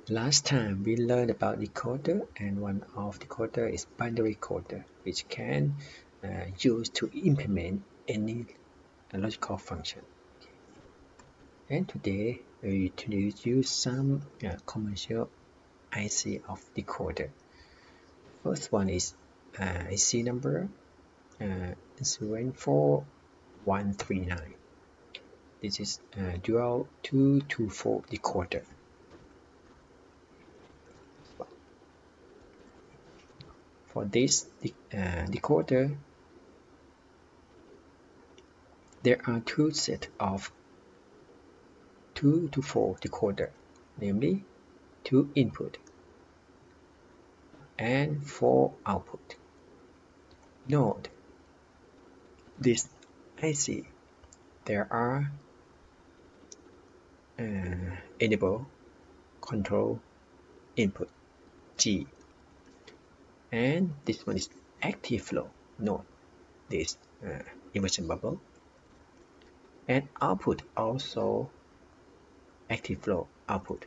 Last time we learned about decoder, and one of decoder is binary coder, which can use to implement any logical function. And today we introduce some commercial IC of decoder. First one is IC number 74139. This is dual 224 decoder. For this decoder, there are two sets of 2 to 4 decoder, namely 2 input and 4 output. Note, this IC, there are enable, control, input, G, and this one is active flow. Note this immersion bubble, and output also active flow output.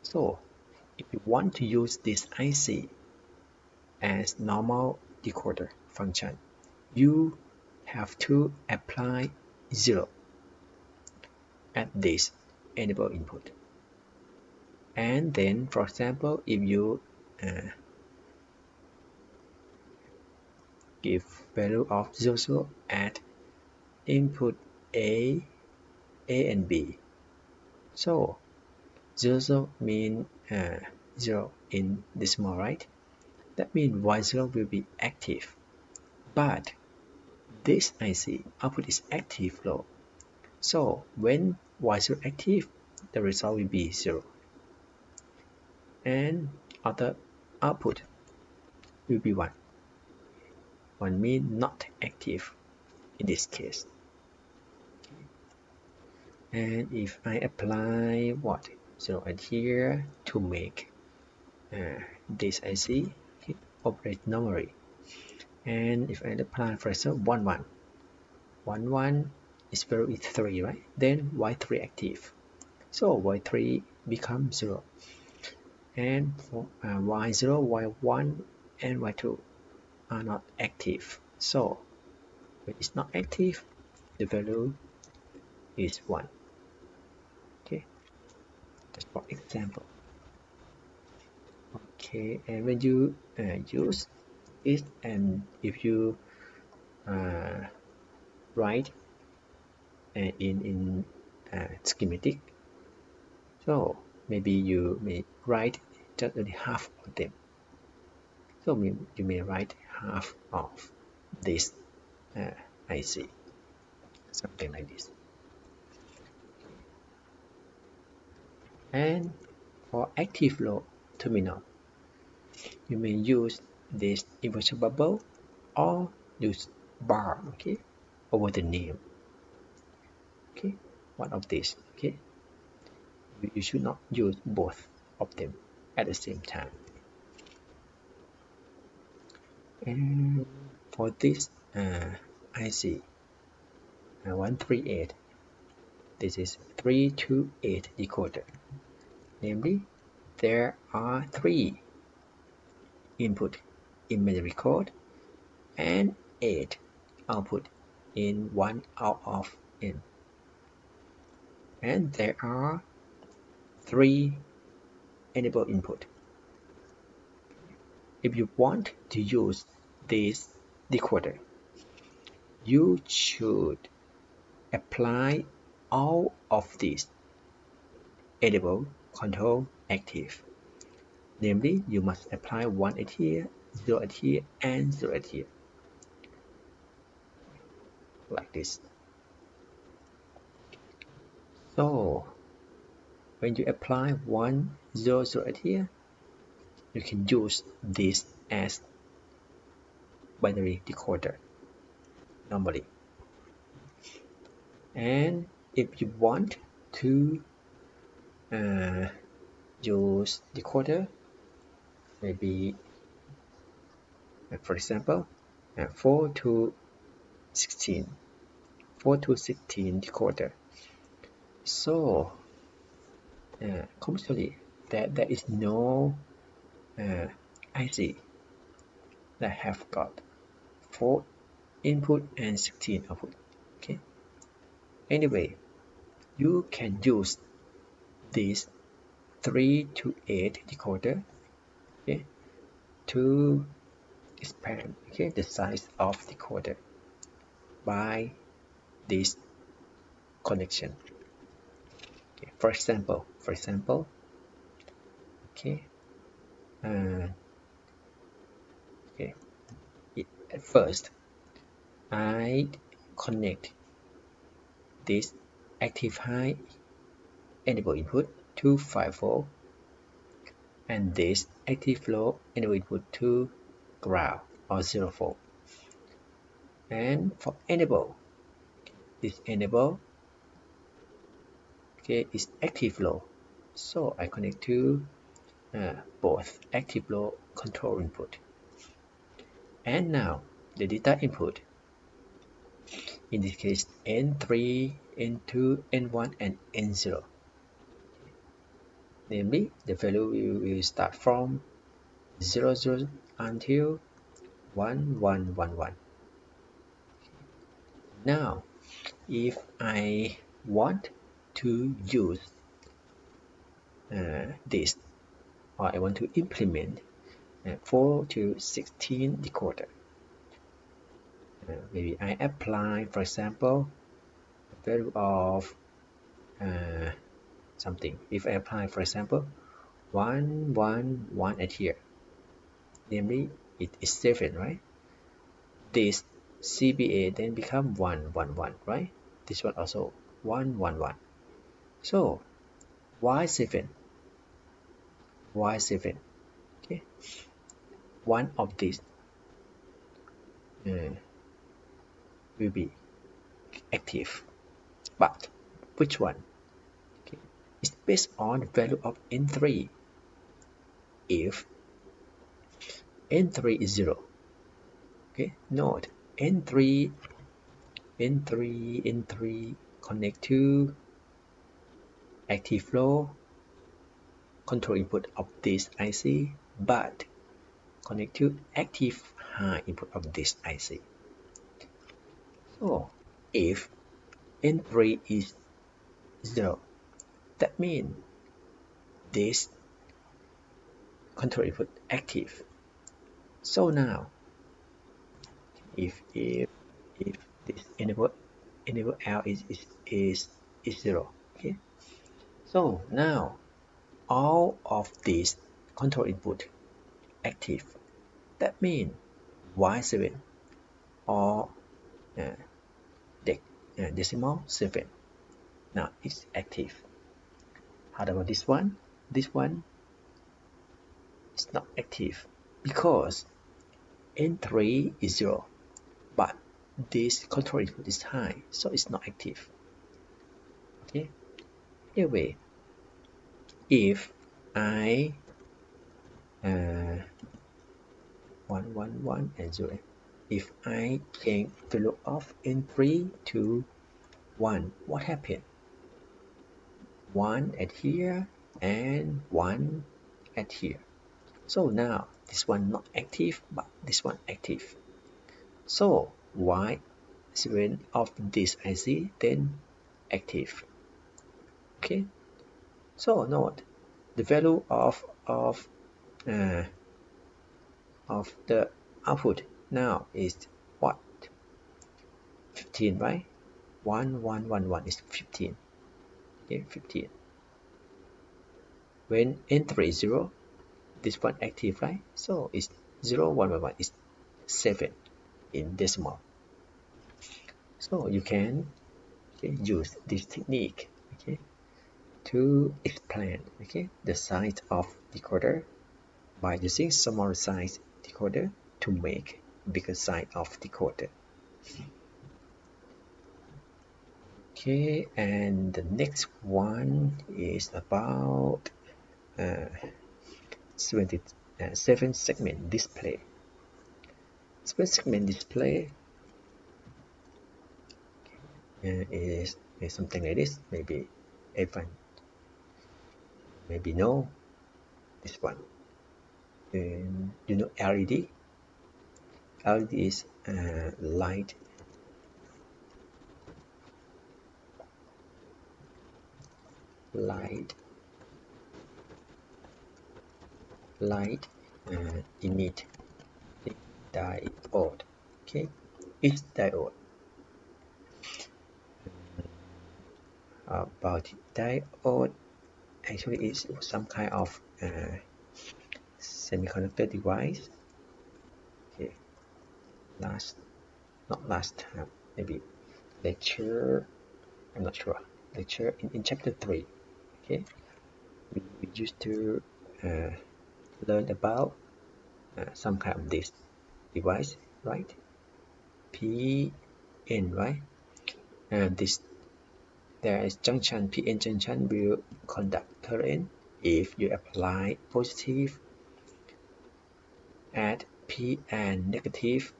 So if you want to use this IC as normal decoder function, you have to apply 0 at this enable input. And then, for example, if you give value of 0 at input A and B, so 0 means 0 in decimal, right? That means Y0 will be active, but this IC output is active low. So when Y0 active, the result will be 0. And other output will be 1. 1 means not active in this case. And if I apply 0 at here to make this IC operate normally. And if I apply, for example, 1 is value is 3, right? Then Y3 active. So Y3 becomes 0. And for Y0, Y1, and Y2 are not active. So when it's not active, the value is 1. Okay, just for example. Okay, and when you use it, and if you write in schematic, so maybe you may write just only half of them. So you may write half of this IC, something like this. And for active low terminal, you may use this inversion bubble or use bar, okay, over the name. Okay, one of these. Okay, you should not use both of them at the same time. And for this IC 138, this is 328 decoder. Namely, there are 3 input in binary code and 8 output in 1 out of n. And there are 3 enable input. If you want to use this decoder, you should apply all of these enable, control, active. Namely, you must apply 1 at here, 0 at here, and 0 at here. Like this. So when you apply 1, 0, 0 at here, you can use this as binary decoder normally. And if you want to use decoder, maybe for example 4 to 16 decoder. So commercially that there is no IC that have got 4 input and 16 output. Okay. Anyway, you can use this 3 to 8 decoder, okay, to expand, okay, the size of decoder by this connection. Okay. For example, okay, uh, okay. At first, I connect this active high enable input to 5 volt and this active low enable input to ground or 0 volt. And for enable, this enable, okay, is active low, so I connect to both active low control input. And now the data input, in this case N3, N2, N1 and N0, namely the value will start from 0 0 until 1 1 1 1. Now if I want to use this, or I want to implement 4 to 16 decoder, maybe I apply, for example, the value of something. If I apply, for example, 1 1 1 at here, namely it is 7, right? This CBA then become 1 1 1, right? This one also 1 1 1. So why 7? Why 7? Okay, one of these will be active, but which one? Okay, it's based on the value of N3. If N3 is 0, okay, note N3 connect to active flow control input of this IC, but connect to active high input of this IC. So if N3 is 0, that means this control input active. So now if this enable L is 0, okay, so now all of these control input active, that means Y7 or decimal 7 now it's active. How about this one? This one is not active because N3 is 0, but this control input is high, so it's not active. Okay, anyway, if I 1 1 1 and 0, if I change value of N3 to 1, what happened? 1 at here and 1 at here. So now this one not active, but this one active. So Y7 of this IC then active. Okay. So note the value of the output now is what? 15, right? 1 1 1 1 is 15. Okay, 15. When N3 is 0, this one active, right? So it's 0 1 1 1 is 7 in decimal. So you can use this technique, okay, to explain, okay, the size of decoder by using smaller size decoder to make bigger size of decoder. Okay, and the next one is about 7 segment display. 7 segment display is something like this. Maybe everyone maybe no, this one. And you know LED? LED is light light light emit diode. Okay, each diode. About diode, actually is some kind of semiconductor device. Okay, not last time, maybe lecture, I'm not sure, lecture in chapter 3. Okay, we used to learn about some kind of this device, right? PN, right? And this there is junction, PN junction will conduct current if you apply positive at P and negative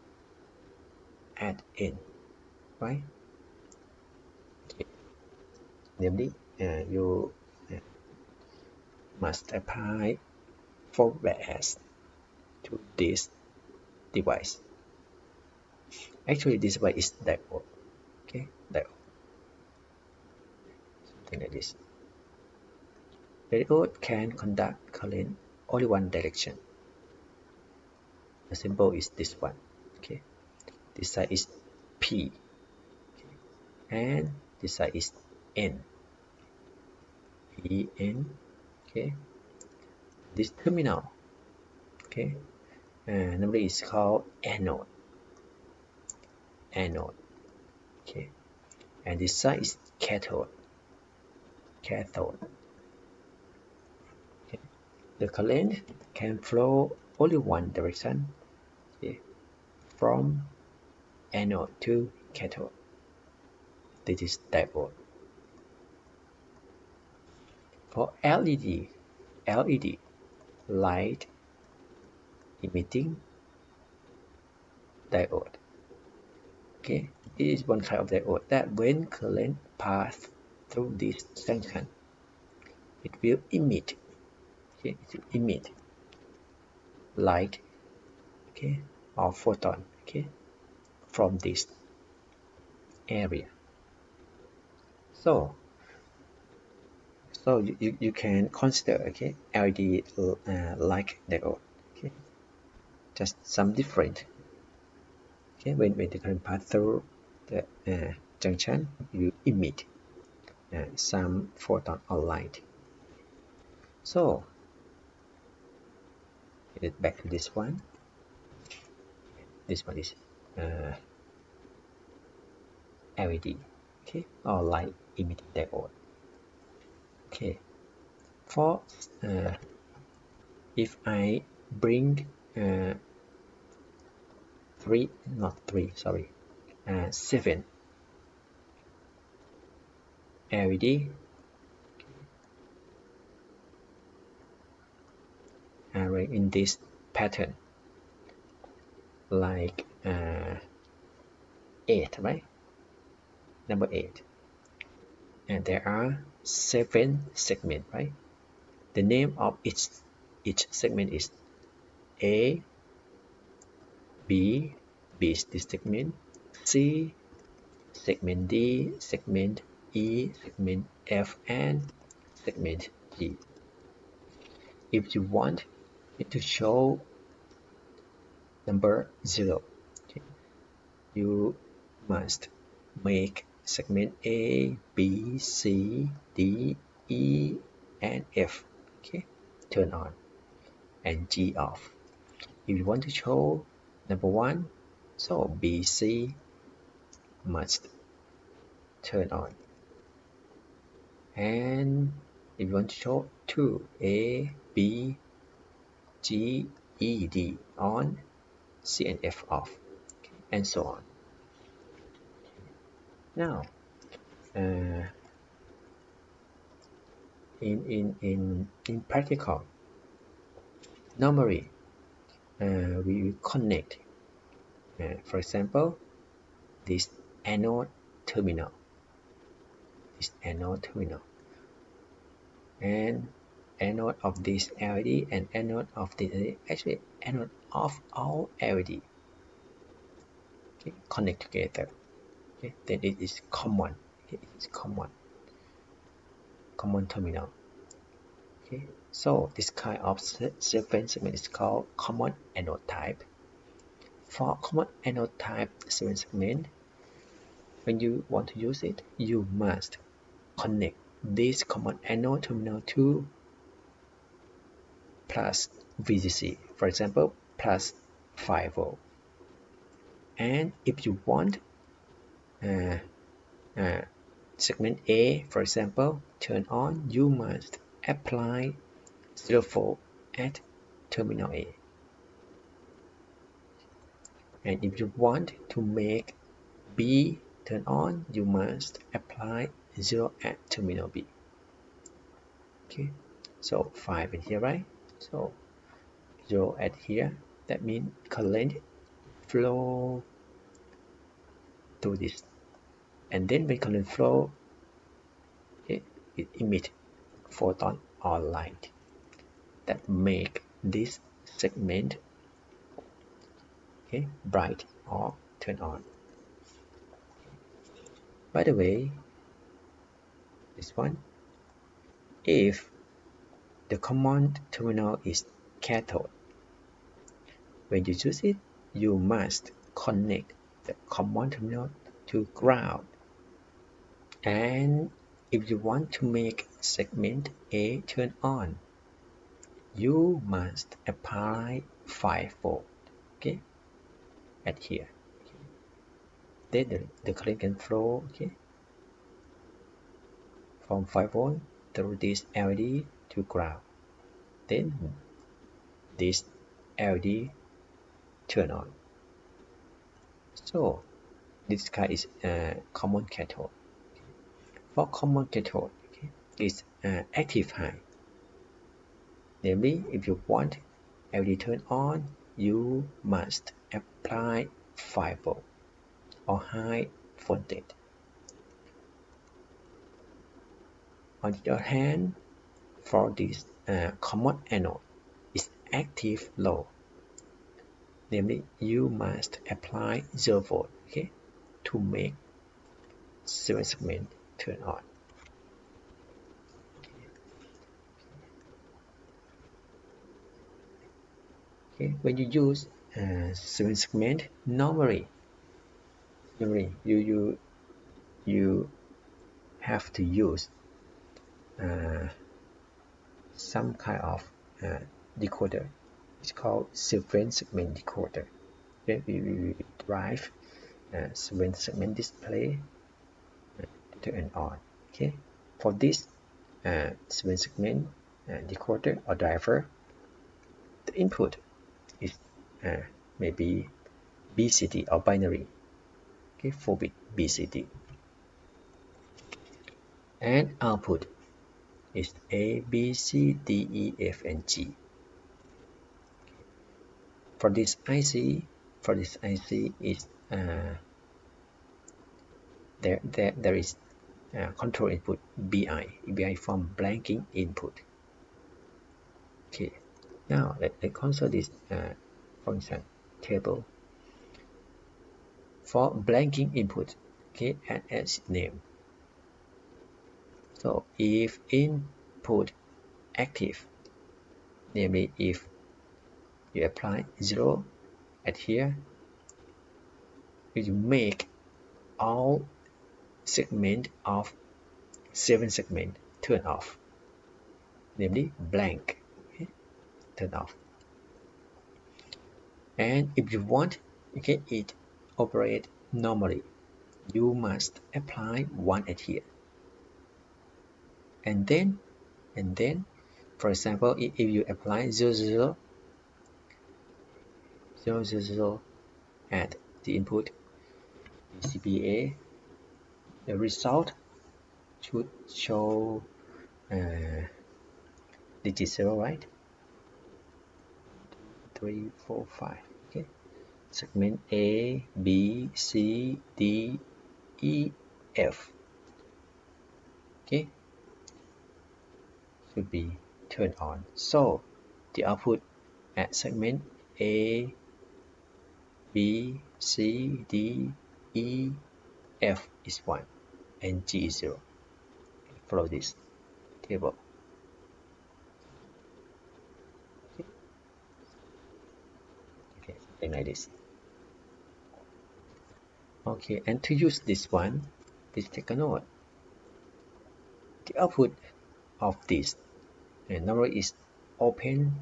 at N, right? Okay. Namely, you must apply forward bias to this device. Actually, this device is diode. Okay, diode, something like this. Diode can conduct current only one direction. The symbol is this one. Okay, this side is P, okay, and this side is N. P N. Okay, this terminal. Okay, normally it's called anode. Anode. Okay, and this side is cathode. Cathode. Okay. The current can flow only one direction, okay, from anode to cathode. This is diode. For LED light emitting diode. Okay, it is one kind of diode that when current pass through this junction, it will emit. Okay, it will emit light, okay, or photon, okay, from this area. So you can consider, okay, LED like diode. Okay, just some different. Okay, when the current pass through the junction, you emit some photon or light. So back to this one. This one is LED, okay, or light emitting diode. Okay, for if I bring seven LED array in this pattern, like 8, right? Number 8, and there are 7 segments, right? The name of each segment is A, B is this segment, C, segment D, segment E, segment F, and segment G. If you want it to show number 0, okay, you must make segment A, B, C, D, E, and F, okay, turn on, and G off. If you want to show number 1, so B, C must turn on. And if you want to show 2, A, B, G, E, D on, C and F off, okay, and so on. Now, in practical, normally we will connect, for example, this anode terminal, and anode of this LED and anode of this LED, actually anode of all LED, okay, connect together. Okay, then it is common. Okay, it is common terminal. Okay, so this kind of Sylvan segment is called common anode type. For common anode type Sylvan segment, when you want to use it, you must connect this common anode terminal to plus VCC, for example, plus 5 volt. And if you want uh, uh, segment A, for example, turn on, you must apply 0 volt at terminal A. And if you want to make B turn on, you must apply 0 at terminal B. Okay, so 5 in here, right? So 0 at here, that means current flow to this. And then when current flow, it emit photon or light that make this segment, okay, bright or turn on. By the way, this one, if the common terminal is cathode, when you use it, you must connect the common terminal to ground. And if you want to make segment A turn on, you must apply 5 volt, okay, at here. Then the current can flow, okay, from 5 volt through this LED to ground. Then this LED turn on. So this guy is common cathode. For common cathode, okay, is active high. Namely, if you want LED turn on, you must apply 5 volt or high voltage. On the other hand, for this common anode is active low. Namely, you must apply 0 volt, okay, to make Sylvan segment turn on. Okay, when you use Sylvan segment, normally you have to use some kind of decoder. It's called Sylvan segment decoder. Okay, we drive Sylvan segment display to turn on. Okay, for this Sylvan segment decoder or driver, the input is maybe BCD or binary. Okay, 4-bit BCD, and output is A, B, C, D, E, F, and G. For this IC is there is control input BI from blanking input. Okay, now let's consider this function table. For blanking input, okay, add as name. So if input active, namely if you apply 0 at here, you make all segment of 7 segment turn off, namely blank, okay, turn off. And if you want, okay, it operate normally, you must apply 1 at here. And then for example, if you apply 0 at the input PCBA, the result should show digit 0, right? 3, 4, 5. Okay, segment A, B, C, D, E, F. Okay, should be turn on. So the output at segment A, B, C, D, E, F is 1 and G is 0. Follow this table. Okay, something like this. Okay, and to use this one, please take a note. The output of this normally is open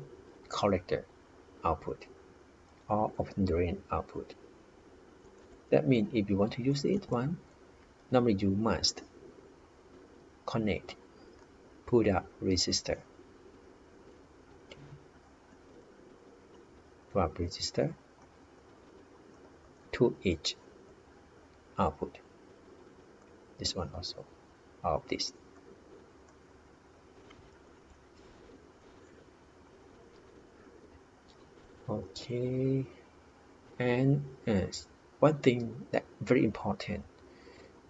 collector output or open drain output. That means if you want to use it one, normally you must connect put up resistor to each output. This one also of this. Okay, and one thing that very important,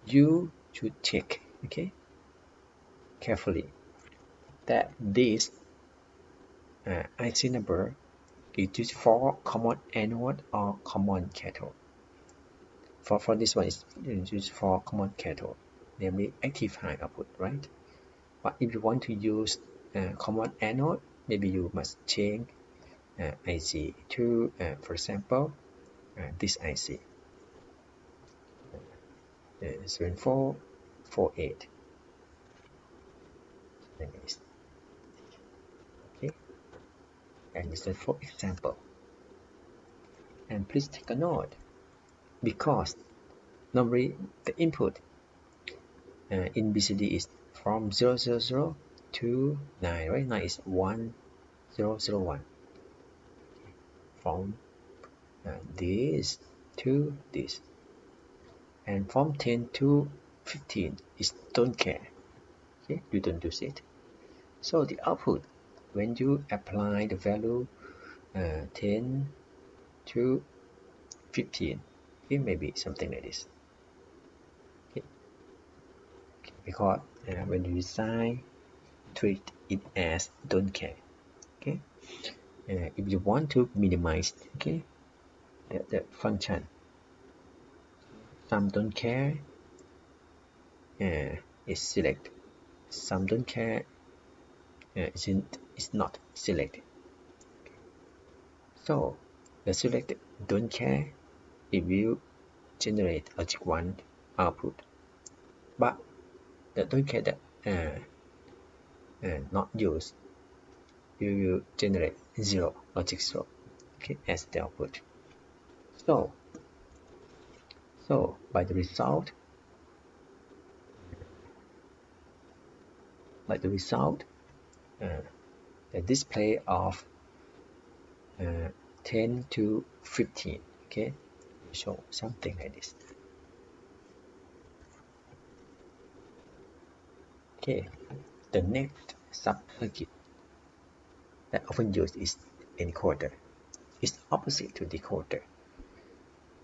you should check, okay, carefully that this IC number is used for common anode or common cathode. For this one is used for common cathode, namely active high output, right? But if you want to use common anode, maybe you must change IC to, for example, this IC 7448. Okay, and this is for example. And please take a note, because normally the input in BCD is from 000 to 9, right? 9 is 1001. From this to this, and from 10 to 15 is don't care. Okay, you don't use it. So the output, when you apply the value 10 to 15, it may be something like this. Okay. Because when you design, treat it as don't care. Okay, if you want to minimize, okay, the function, some don't care is select, some don't care is not selected. So the selected don't care, it will generate logic 1 output, but the don't care that not used, you will generate 0 logic 0, okay, as the output. So by the result, the display of 10 to 15, okay, show something like this. Okay, the next sub-circuit that often used is encoder. It's opposite to decoder.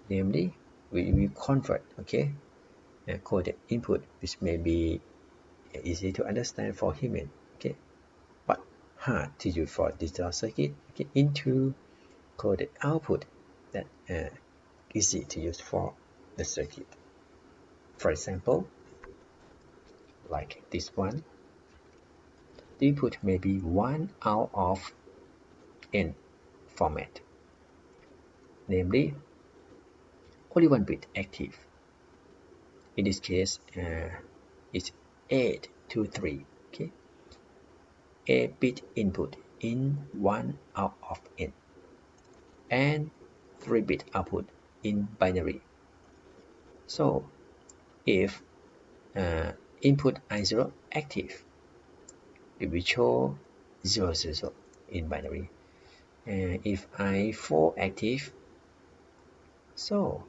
Namely, we will convert, okay, coded input, which may be easy to understand for human, okay, but hard to use for digital circuit, okay, into coded output that easy to use for the circuit. For example, like this one, the input may be 1 out of n format, namely only one bit active. In this case, it's 8 to 3. Okay, 8-bit input in 1 out of n, and 3-bit output in binary. So if input I0 active, it will show 0, 0, 0 in binary. And if I4 active, so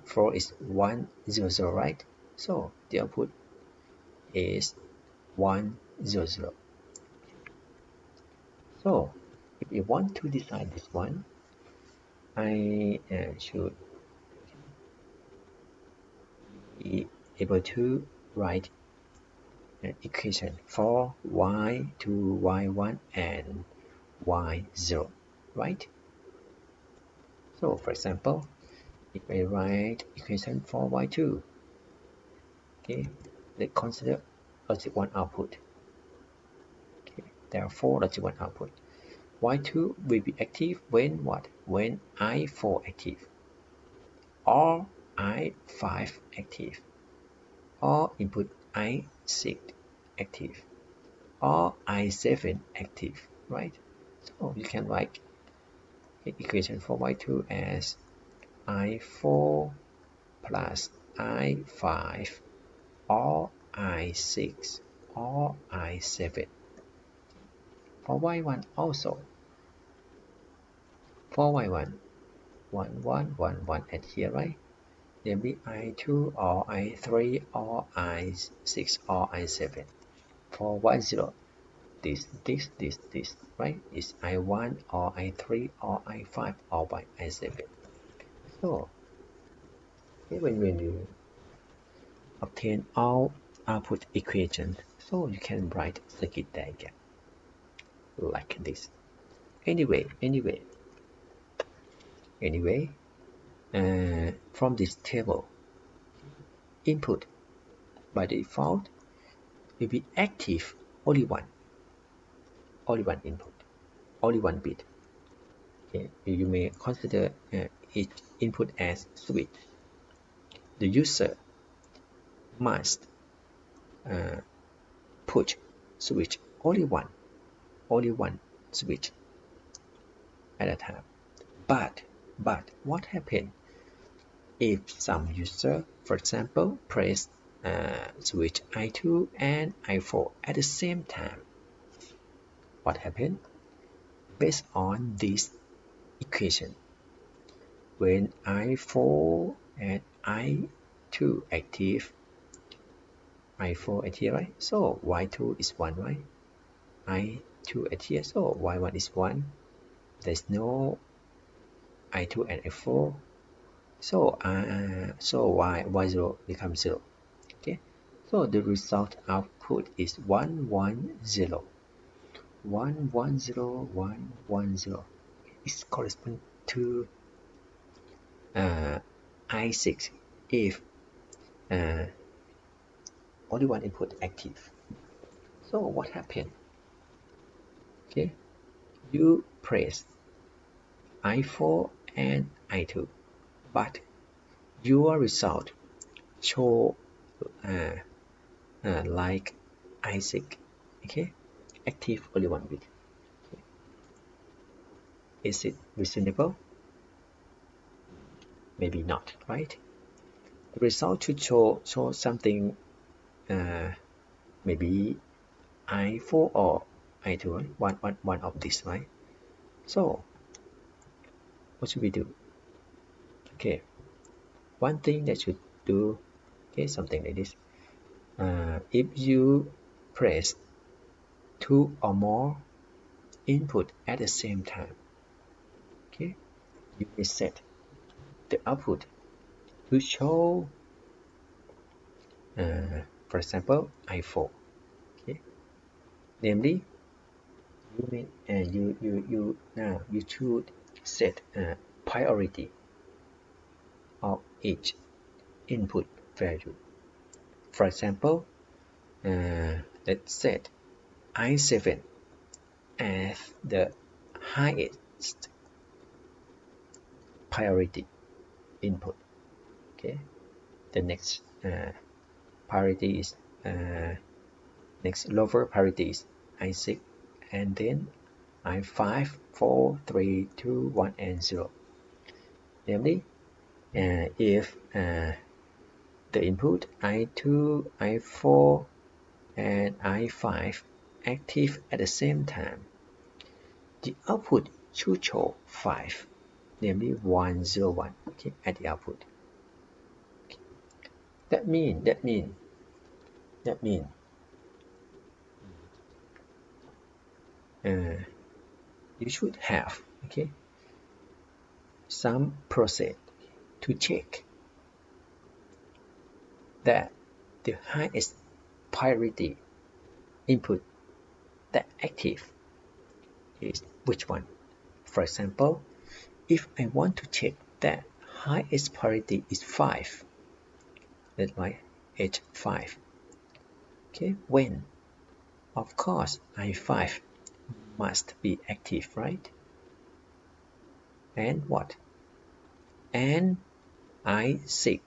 4 is 1, 0, 0, right? So the output is 1, 0, 0. So if you want to design this one, I should be able to write equation for y2, y1, and y0, right? So for example, if I write equation for y2, okay, let's consider logic 1 output. Okay, therefore logic 1 output. Y2 will be active when what? When I4 active, or I5 active, or input I6 active, or I7 active, right? So you can write the equation for y2 as I4 plus I5 or I6 or I7. For y1 also, for y1, 1, 1, 1, 1 at here, right? There be I2 or I3 or I6 or I7. For y0, this, right? Is I1 or I3 or I5 or by I7. So when you obtain all output equations, so you can write circuit diagram like this. Anyway, from this table, input by default will be active only one input, only one bit. Okay, you may consider each input as switch. The user must push switch only one switch at a time. But what happens if some user, for example, press switch I2 and I4 at the same time? What happens? Based on this equation, when I4 and I2 active, I4 at here, right? So Y2 is 1, right? I2 at here, so Y1 is 1. There's no I2 and I4, so y0 becomes 0. Okay, so the result output is 1 1 0 1 1 0 1 1 0. It corresponds to I6 if only one input active. So what happened? Okay, you press I4 and I2, but your result show like I6, okay, active only one bit. Okay. Is it reasonable? Maybe not, right? The result should show something, maybe I4 or I2, right? One of this, right? So what should we do? Okay, one thing that should do, okay, something like this. If you press two or more input at the same time, okay, you may set the output to show, for example, I4. Okay, namely, you may now you should set priority of each input value. For example, let's set I7 as the highest priority input. Okay, the next priority is next lower priority is I6, and then I5, 4, 3, 2, 1, and 0. Namely, if the input I2, I4, and I5 active at the same time, the output should show 5, namely 1, 0, 1, okay, at the output. Okay. That mean you should have, okay, some process to check that the highest priority input that active is which one? For example, if I want to check that highest priority is 5, let's write H5. Okay, when? Of course, I5 must be active, right? And what? And I6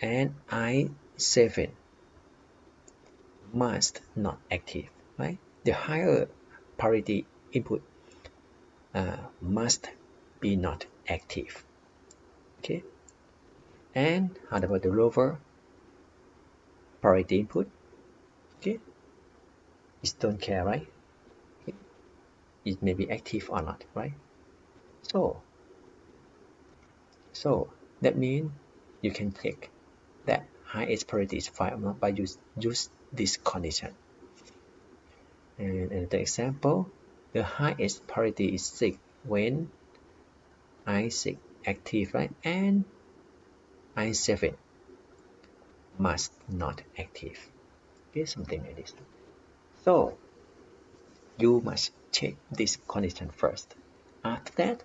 and I7 must not active, right? The higher priority input must be not active. Okay, and how about the lower priority input? Okay, it don't care, right? It may be active or not, right? So that means you can check that highest priority is 5 or not by use this condition. And another example, the highest priority is 6 when I6 active, right? And I7 must not active. Okay, something like this. So you must check this condition first. After that,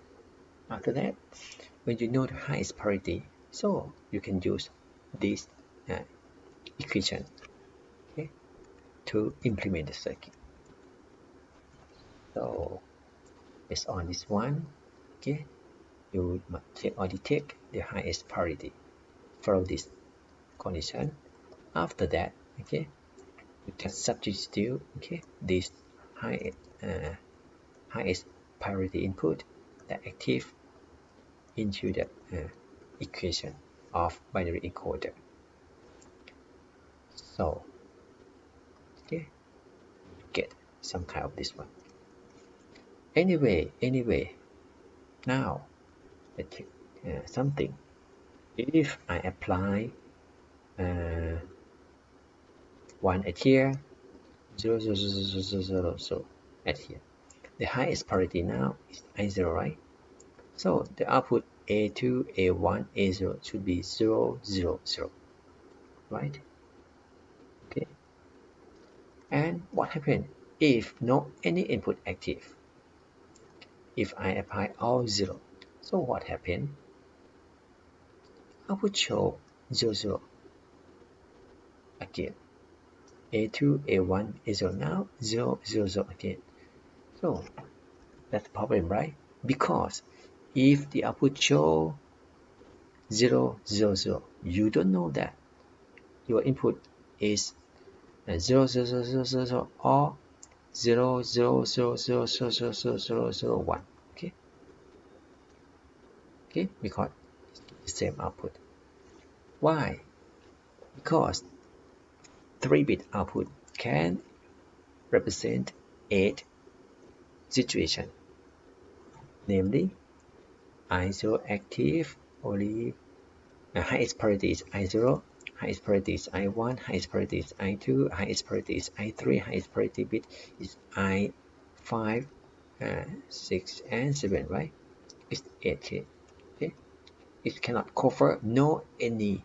when you know the highest priority, so you can use this uh, equation, okay, to implement the circuit. So based on this one, okay, you must check or detect the highest priority. Follow this condition. After that, okay, you can substitute, okay, this high, highest priority input, the active, into the equation of binary encoder. So okay, get some kind of this one. Anyway, now let's check something. If I apply 1 at here, 0, 0, 0, 0, 0, 0, 0 at here, the highest priority now is I0, right? So the output A2, A1, A0 should be 0, 0, 0, right? Okay. And what happens if no any input active? If I apply all 0, so what happened? Output show 0, 0 again. A2, A1, A0 now 0, 0, 0 again. So that's the problem, right? Because if the output show 0, 0, 0, you don't know that your input is 0, 0, 0, 0, 0, 0 or 0, 0, 0, 0, 0, 0, 0, 0, 0, 1. Okay, because it's the same output. Why? Because 3-bit output can represent 8 situations, namely I0 active only highest priority is I0, highest priority is I1, highest priority is I2, highest priority is I3, highest priority bit is I5, 6 and 7, right? It's 8. Okay, it cannot cover no any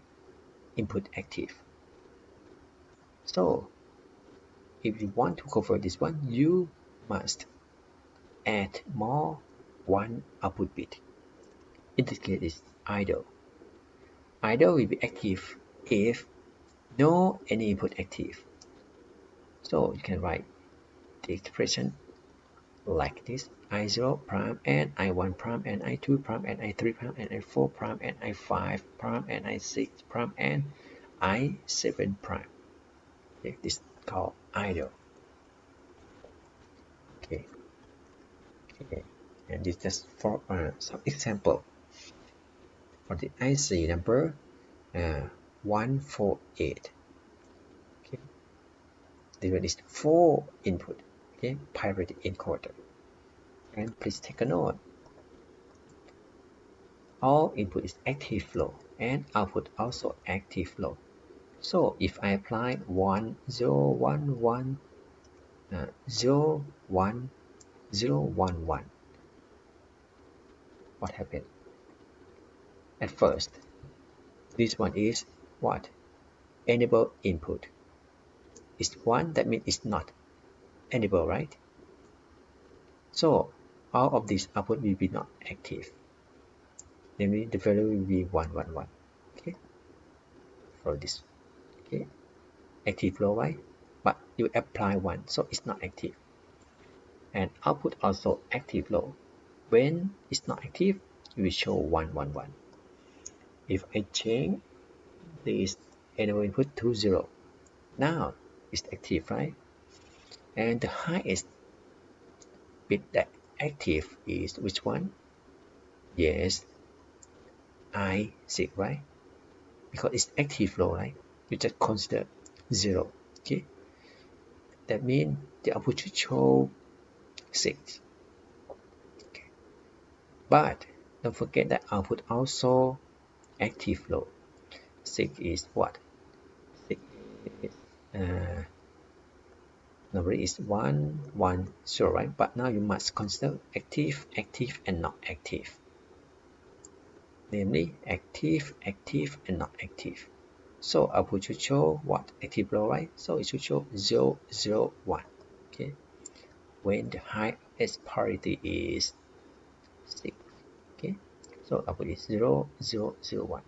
input active. So if you want to cover this one, you must add more one output bit. In this case, it's idle. Idle will be active if no any input active. So you can write the expression like this: I0 prime and I1 prime and I2 prime and I3 prime and I4 prime and I5 prime and I6 prime and I7 prime. Okay, this is called idle. Okay, and this is just for some example. For the IC number 148. Okay, this one is 4 input. Okay, priority encoder. And please take a note. All input is active flow and output also active flow. So if I apply 1, 0, 1, 1, 0, 1, 0, 1, 1, what happened? At first, this one is what? enable input is 1, that means it's not enable, right? So all of these output will be not active, namely the value will be 1 1 1. Okay, for this, okay, active low, right? But you apply 1, so it's not active. And output also active low. When it's not active, you will show 1 1 1. If I change this enable input to 0, now it's active, right? And the highest bit that active is which one? Yes, I6, right? Because it's active low, right? You just consider 0. Okay, that means the output should show 6. Okay. But don't forget that output also active low. 6 is what? 6 is number is 1 1 0, right? But now you must consider active, active, and not active. Namely, active, active, and not active. So output should show what? Active low, right? So it should show 0 0 1. Okay, when the highest parity is 6. Okay, so output is 0 0 0 1.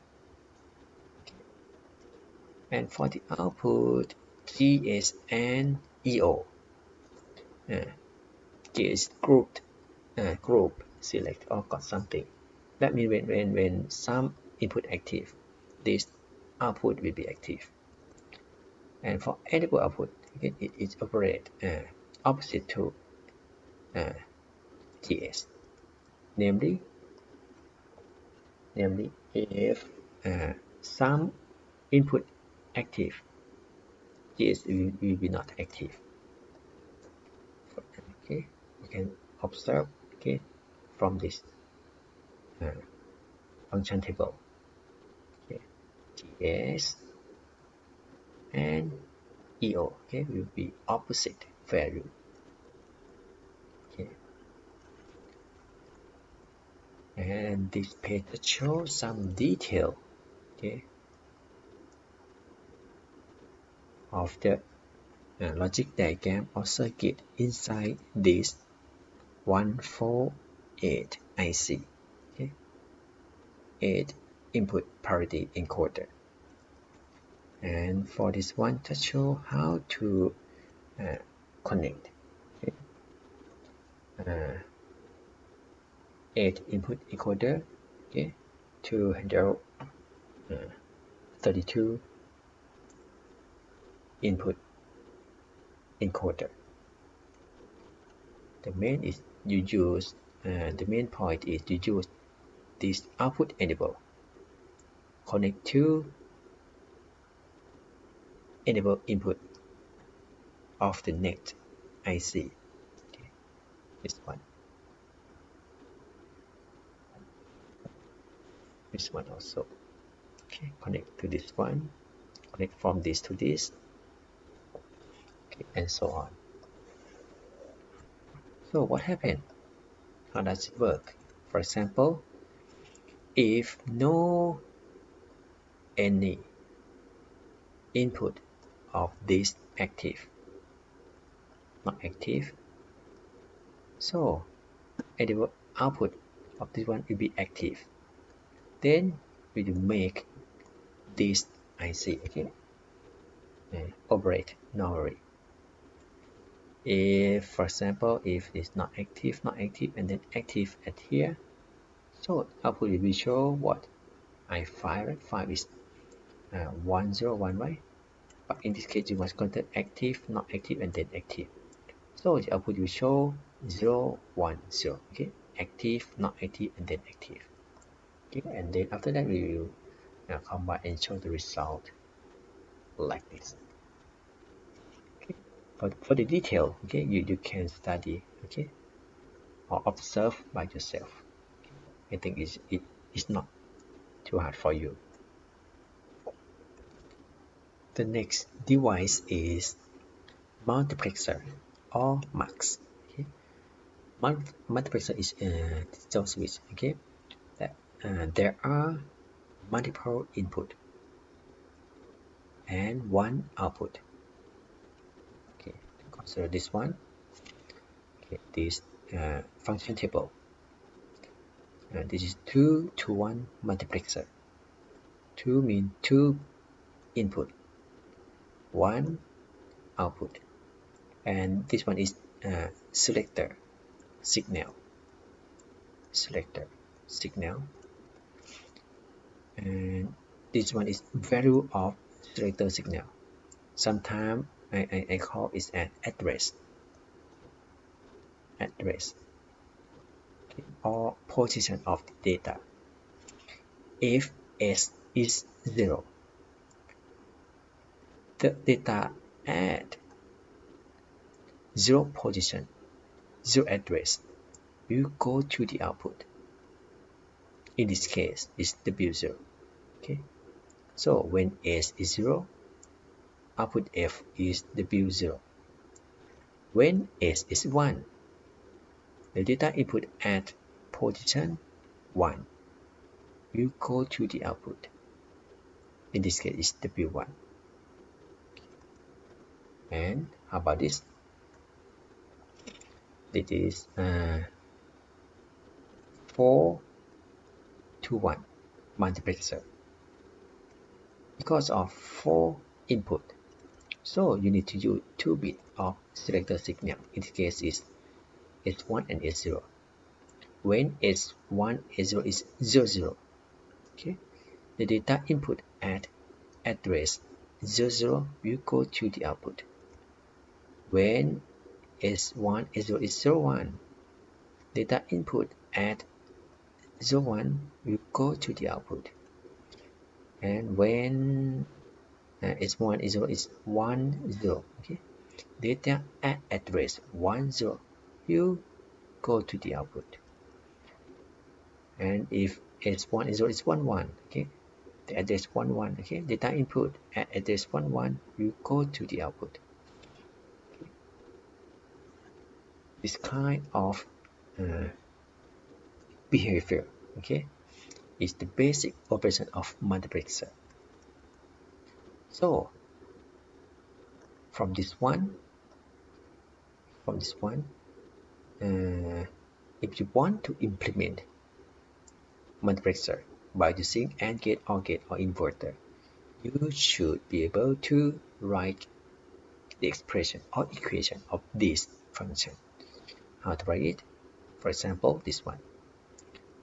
Okay. And for the output, GS and EO. GS group select or got something. That means when some input active, this output will be active. And for enable output, okay, it is operate opposite to GS. Namely, if some input active, GS will be not active. Okay, you can observe, okay, from this function table. Okay, GS and EO, okay, will be opposite value. Okay, and this page shows some detail, okay, of the logic diagram or circuit inside this 148 IC. Okay, 8 input parity encoder. And for this one, to show how to connect, okay, 8 input encoder, okay, to handle 32 input encoder. The main point is you use this output enable connect to enable input of the next IC. Okay, this one also. Okay, connect to this one, connect from this to this, okay, and so on. So what happened? How does it work? For example, if no any input of this active, not active, so the output of this one will be active. Then we will make this IC, okay, operate normally. If, for example, if it's not active, and then active at here, so output will be show what? I5, right? 5 is 101, right? But in this case, you must consider active, not active, and then active. So the output will show 0 1 0. Okay, active, not active, and then active. Okay, and then after that we will combine and show the result like this. Okay, for the detail, okay, you can study, okay, or observe by yourself. I think it's not too hard for you. The next device is multiplexer or MUX. Okay, multiplexer is a digital switch. Okay, that there are multiple input and 1 output. Okay, consider this one. Okay, this function table. This is 2 to 1 multiplexer. 2 means 2 input, 1 output. And this one is selector signal. Selector signal. And this one is value of selector signal. Sometimes I call it an address. Address. Okay, or position of the data. If S is 0, the data at 0 position, 0 address will go to the output. In this case, it's W0. Okay, so when S is 0, output F is W0. When S is 1, the data input at position 1 will go to the output. In this case, it's W1. And how about this? This is 4 to 1 multiplexer. Because of 4 input, so you need to use 2 bits of selector signal. In this case, is S1 and S0. When S1, S0 is 00, okay, the data input at address 00 will go to the output. When S1, S0 is 01, data input at 01 will go to the output. And when S1, S0 is 10, okay, data at address 10 will go to the output. And if S1, S0 is 11, okay, the address 11, okay, data input at address 11 will go to the output. Okay. This kind of behavior, okay, is the basic operation of multiplexer. So from this one, if you want to implement multiplexer by using AND gate, OR gate, or inverter, you should be able to write the expression or equation of this function. How to write it? For example, this one.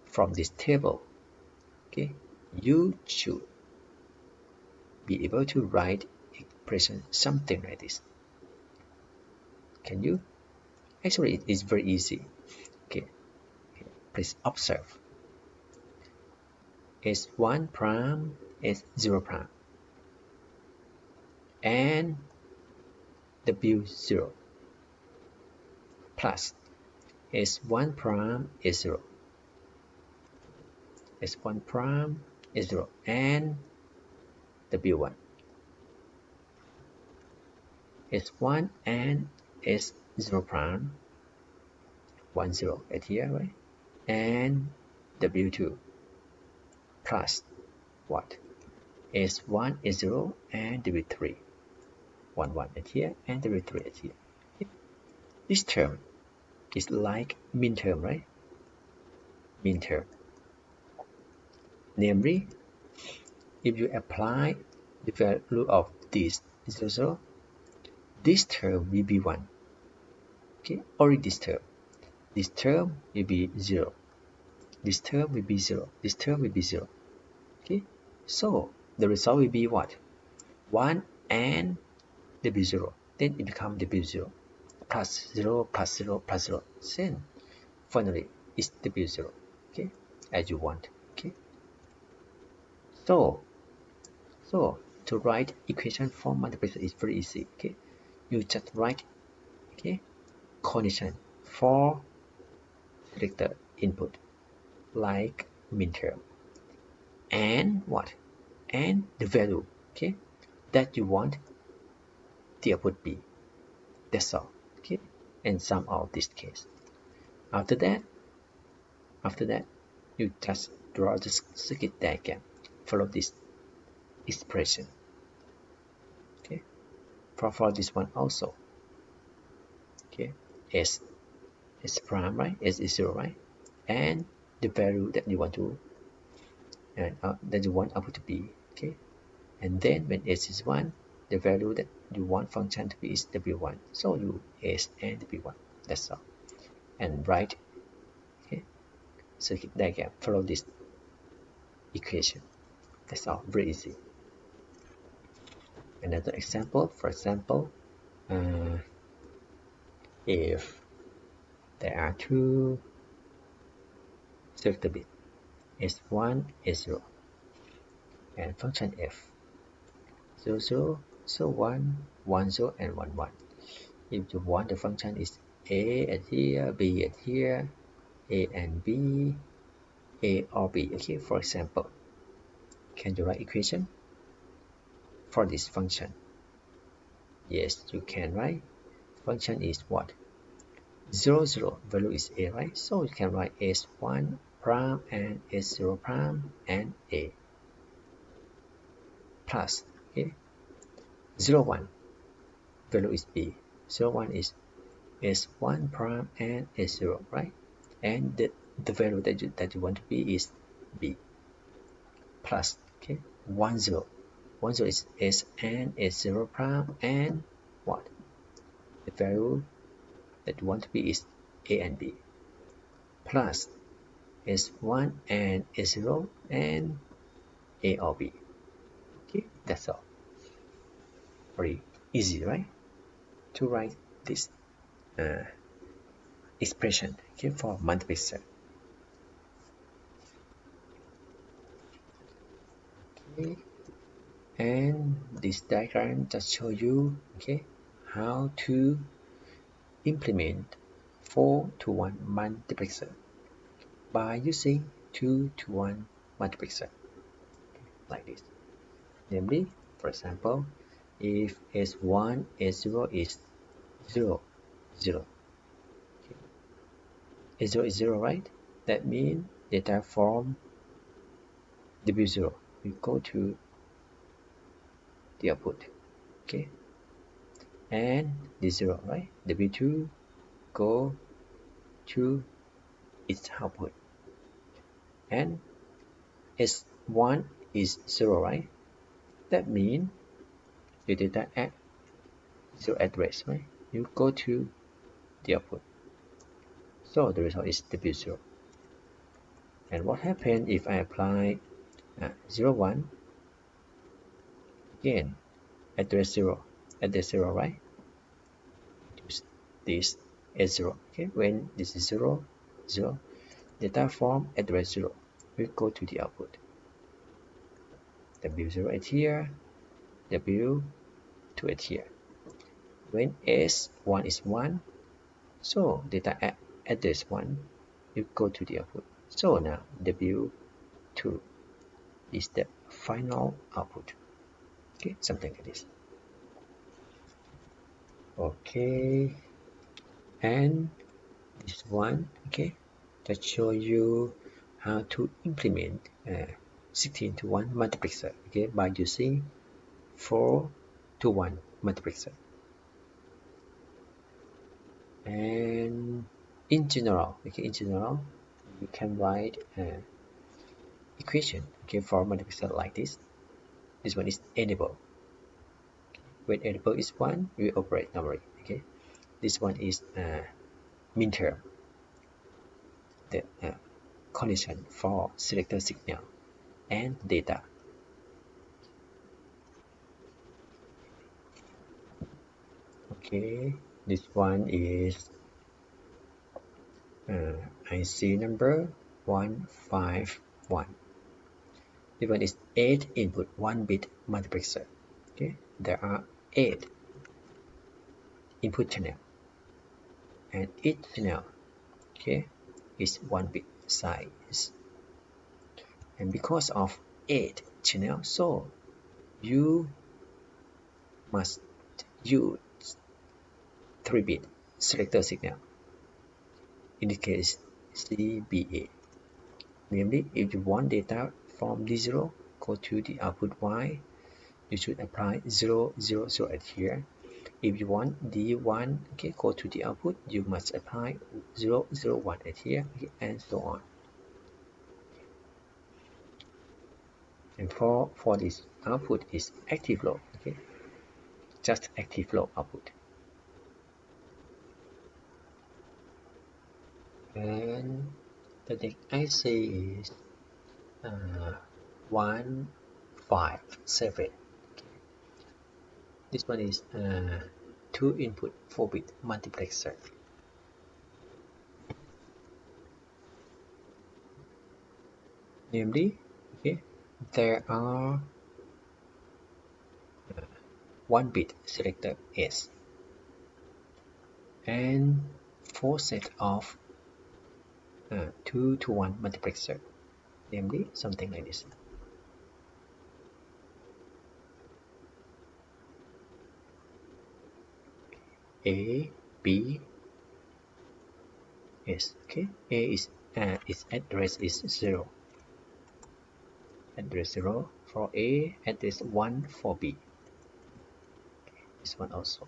From this table, okay, you should be able to write expression something like this. Can you? Actually, it is very easy. Okay, please observe. S1 prime, S0 prime, and W0 plus S1 prime, S0, S1 prime, S0, and W1, S1 and S0 prime, 10 at here, right? And W2 plus what? S1, S0, and W3, 1 at here, and W3 at here. This term is like min term, right? Min term. Namely, if you apply the value of this 0, this term will be 1. Okay, or this term. This term will be 0. This term will be 0. This term will be 0. Okay, so the result will be what? 1 and W0. Then it becomes W0 plus 0 plus 0 plus 0. Then finally it's W0. Okay, as you want. Okay, so to write equation for multiplexer is very easy. Okay, you just write, okay, condition for selector input like min term and what, and the value, okay, that you want the output be. That's all. Okay, and sum of this case. After that you just draw the circuit diagram. Follow this expression. for this one also. Okay, s prime, right? S is 0, right? And the value that you want to output to be. Okay, and then when s is 1, the value that you want function to be is w1. So you s and w1. That's all. And write. Okay, circuit diagram. Follow this equation. That's all. Very easy. Another example. For example, if there are two selector bits, s1, s0, and function f 0, 0, so 1, 1, 0, and 1, 1. If you want the function is a at here, b at here, a and b, a or b. Okay, for example, can you write equation for this function? Yes, you can, right? Function is what? 0, 0, value is a, right? So you can write s1 prime and s0 prime and a plus, okay? 0, 1, value is b. 0, 1 is s1 prime and s0, right? And the value that you want to be is b plus, okay? 1, 0. 1, 0 is s and s0 prime and what? The value that you want to be is a and b plus s1 and s0 and a or b. Okay, that's all. Very easy, right? To write this expression, okay, for multiplexer. Okay, and this diagram just show you, okay, how to implement 4 to 1 multiplexer by using 2 to 1 multiplexer, like this. Namely, for example, if s1, s0 is 0, 0, okay. S0 is 0, right? That means data from W0 will go to the output, okay? And this 0, right? W2 go to its output. And S1 is 0, right? That means the data at 0 address, right? You go to the output. So the result is W0. And what happens if I apply 0, 1? Again, address 0, right? Use this S0. Okay, when this is 0, 0, data from address 0 will go to the output. W0 at here, W2 at here. When S1 is 1, so data at address 1 will go to the output. So now W2 is the final output. Okay, something like this. Okay, and this one, okay, that show you how to implement 16 to 1 multiplexer, okay, by using 4 to 1 multiplexer. And in general, okay, you can write equation, okay, for multiplexer like this. This one is enable. When enable is 1, we operate normally, okay. This one is min term, the condition for selector signal and data. Okay, this one is IC number 151. This one is 8 input 1 bit multiplexer. Okay, there are 8 input channel, and each channel, okay, is 1 bit size. And because of 8 channels, so you must use 3-bit selector signal, in this case CBA. Namely, if you want data from D0 go to the output Y, you should apply 0, 0, 0 at here. If you want D1, okay, go to the output, you must apply 0, 0, 1 at here, okay, and so on. And for this output is active low, okay, just active low output. And the next IC is 157. This one is 2 input 4-bit multiplexer. Namely, okay, there are 1-bit selector S and 4 set of 2 to 1 multiplexer, namely something like this. A, B, S. Okay, A is its address is 0. Address 0 for A, address 1 for B. This one also.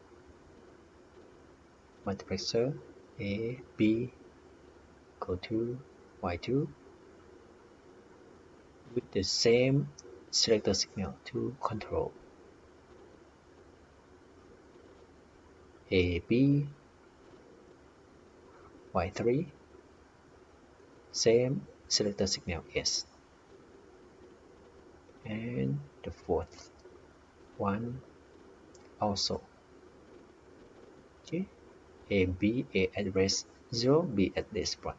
Multiplexer A, B, go to Y2 with the same selector signal to control A, B, Y3, same selector signal S. And the fourth one also. Okay, A, B, A address 0, B address 1.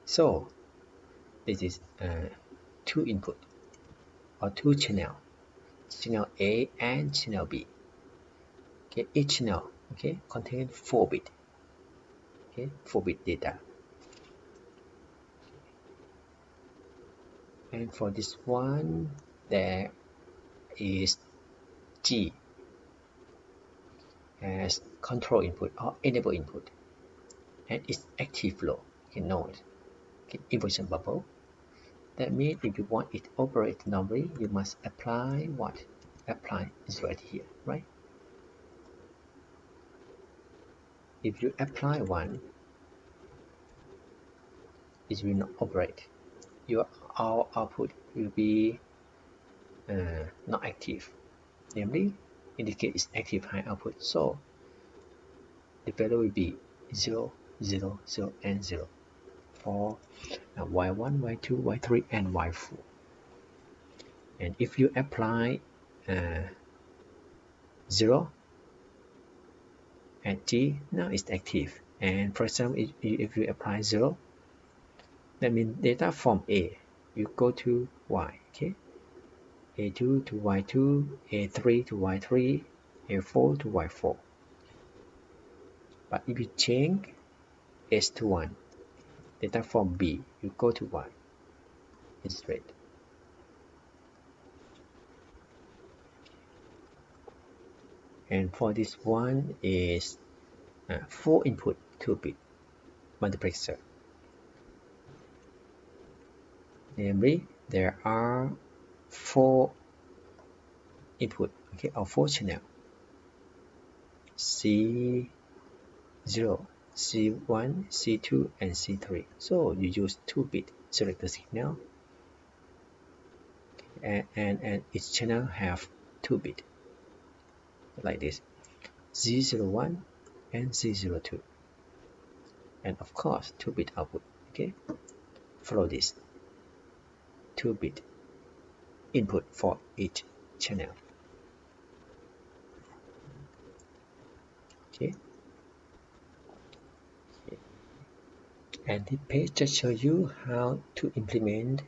So this is 2 input or 2 channel, channel A and channel B. Okay, each channel, okay, contain 4 bit, okay, 4-bit data. And for this one, there is G as control input or enable input, and it's active low, okay, node, okay, inversion bubble. That means if you want it operate normally, you must apply what? Apply is right here, right? If you apply 1, it will not operate. Your output will be not active, namely indicate is active high output. So the value will be 0, 0, 0, and 0 for Y1, Y2, Y3, and Y4. And if you apply 0 at G, now it's active. And for example, if you apply 0, that means data from A, you go to Y, okay? A2 to Y2, A3 to Y3, A4 to Y4. But if you change S to 1, data from B, you go to Y instead. And for this one is 4 input 2-bit multiplexer. Namely, there are 4 input, okay, or 4 channel C0, C1, C2, and C3. So you use 2-bit selector signal, and each channel have 2-bit like this, Z01 and Z02, and of course 2-bit output. Okay, follow this 2-bit input for each channel. Okay, and this page just show you how to implement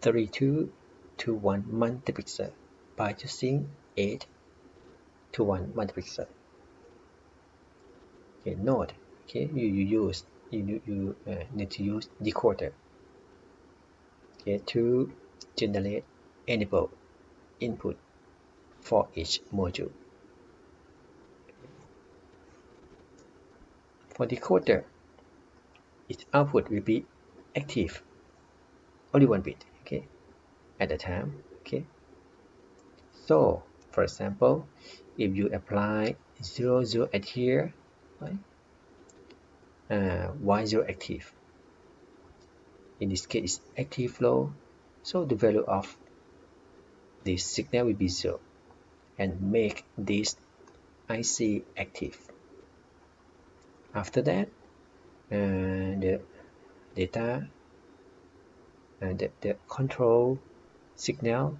32 to 1 multiplexer by using 8 to 1 multiplexer. Okay, note, okay, you need to use decoder, okay, to generate enable input for each module. For decoder, its output will be active, only 1 bit, okay, at a time. Okay, so For example, if you apply 0 0 at here, right? Y0 active. In this case, it's active low, so the value of this signal will be 0 and make this IC active. After that, the data and the control signal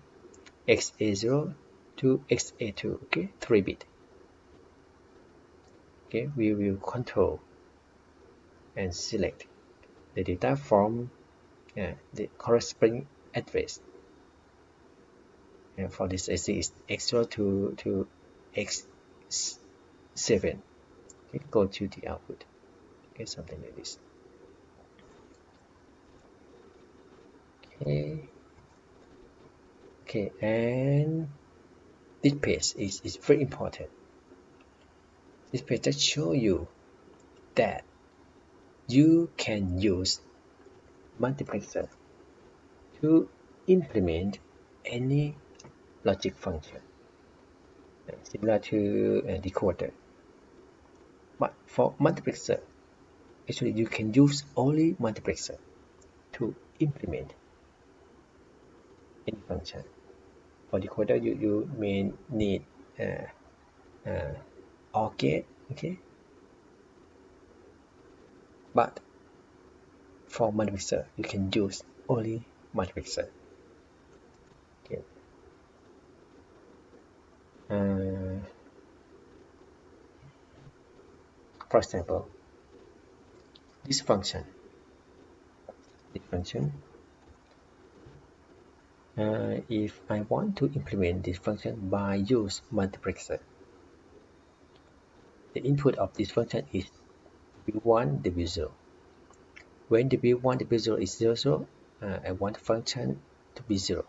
XA0 to XA2, okay, 3 bit. Okay, we will control and select the data from the corresponding address. And for this IC is X0 to X7. Okay, go to the output. Okay, something like this. Okay, and this page is very important. This page just show you that you can use multiplexer to implement any logic function similar to a decoder. But for multiplexer, actually you can use only multiplexer to implement any function. For decoder, you may need OR gate, okay? But for multiplexer, you can use only multiplexer. Okay. For example, this function, if I want to implement this function by use multiplexer, the input of this function is W1, W0. When W1, W0 is 0, 0, I want the function to be 0.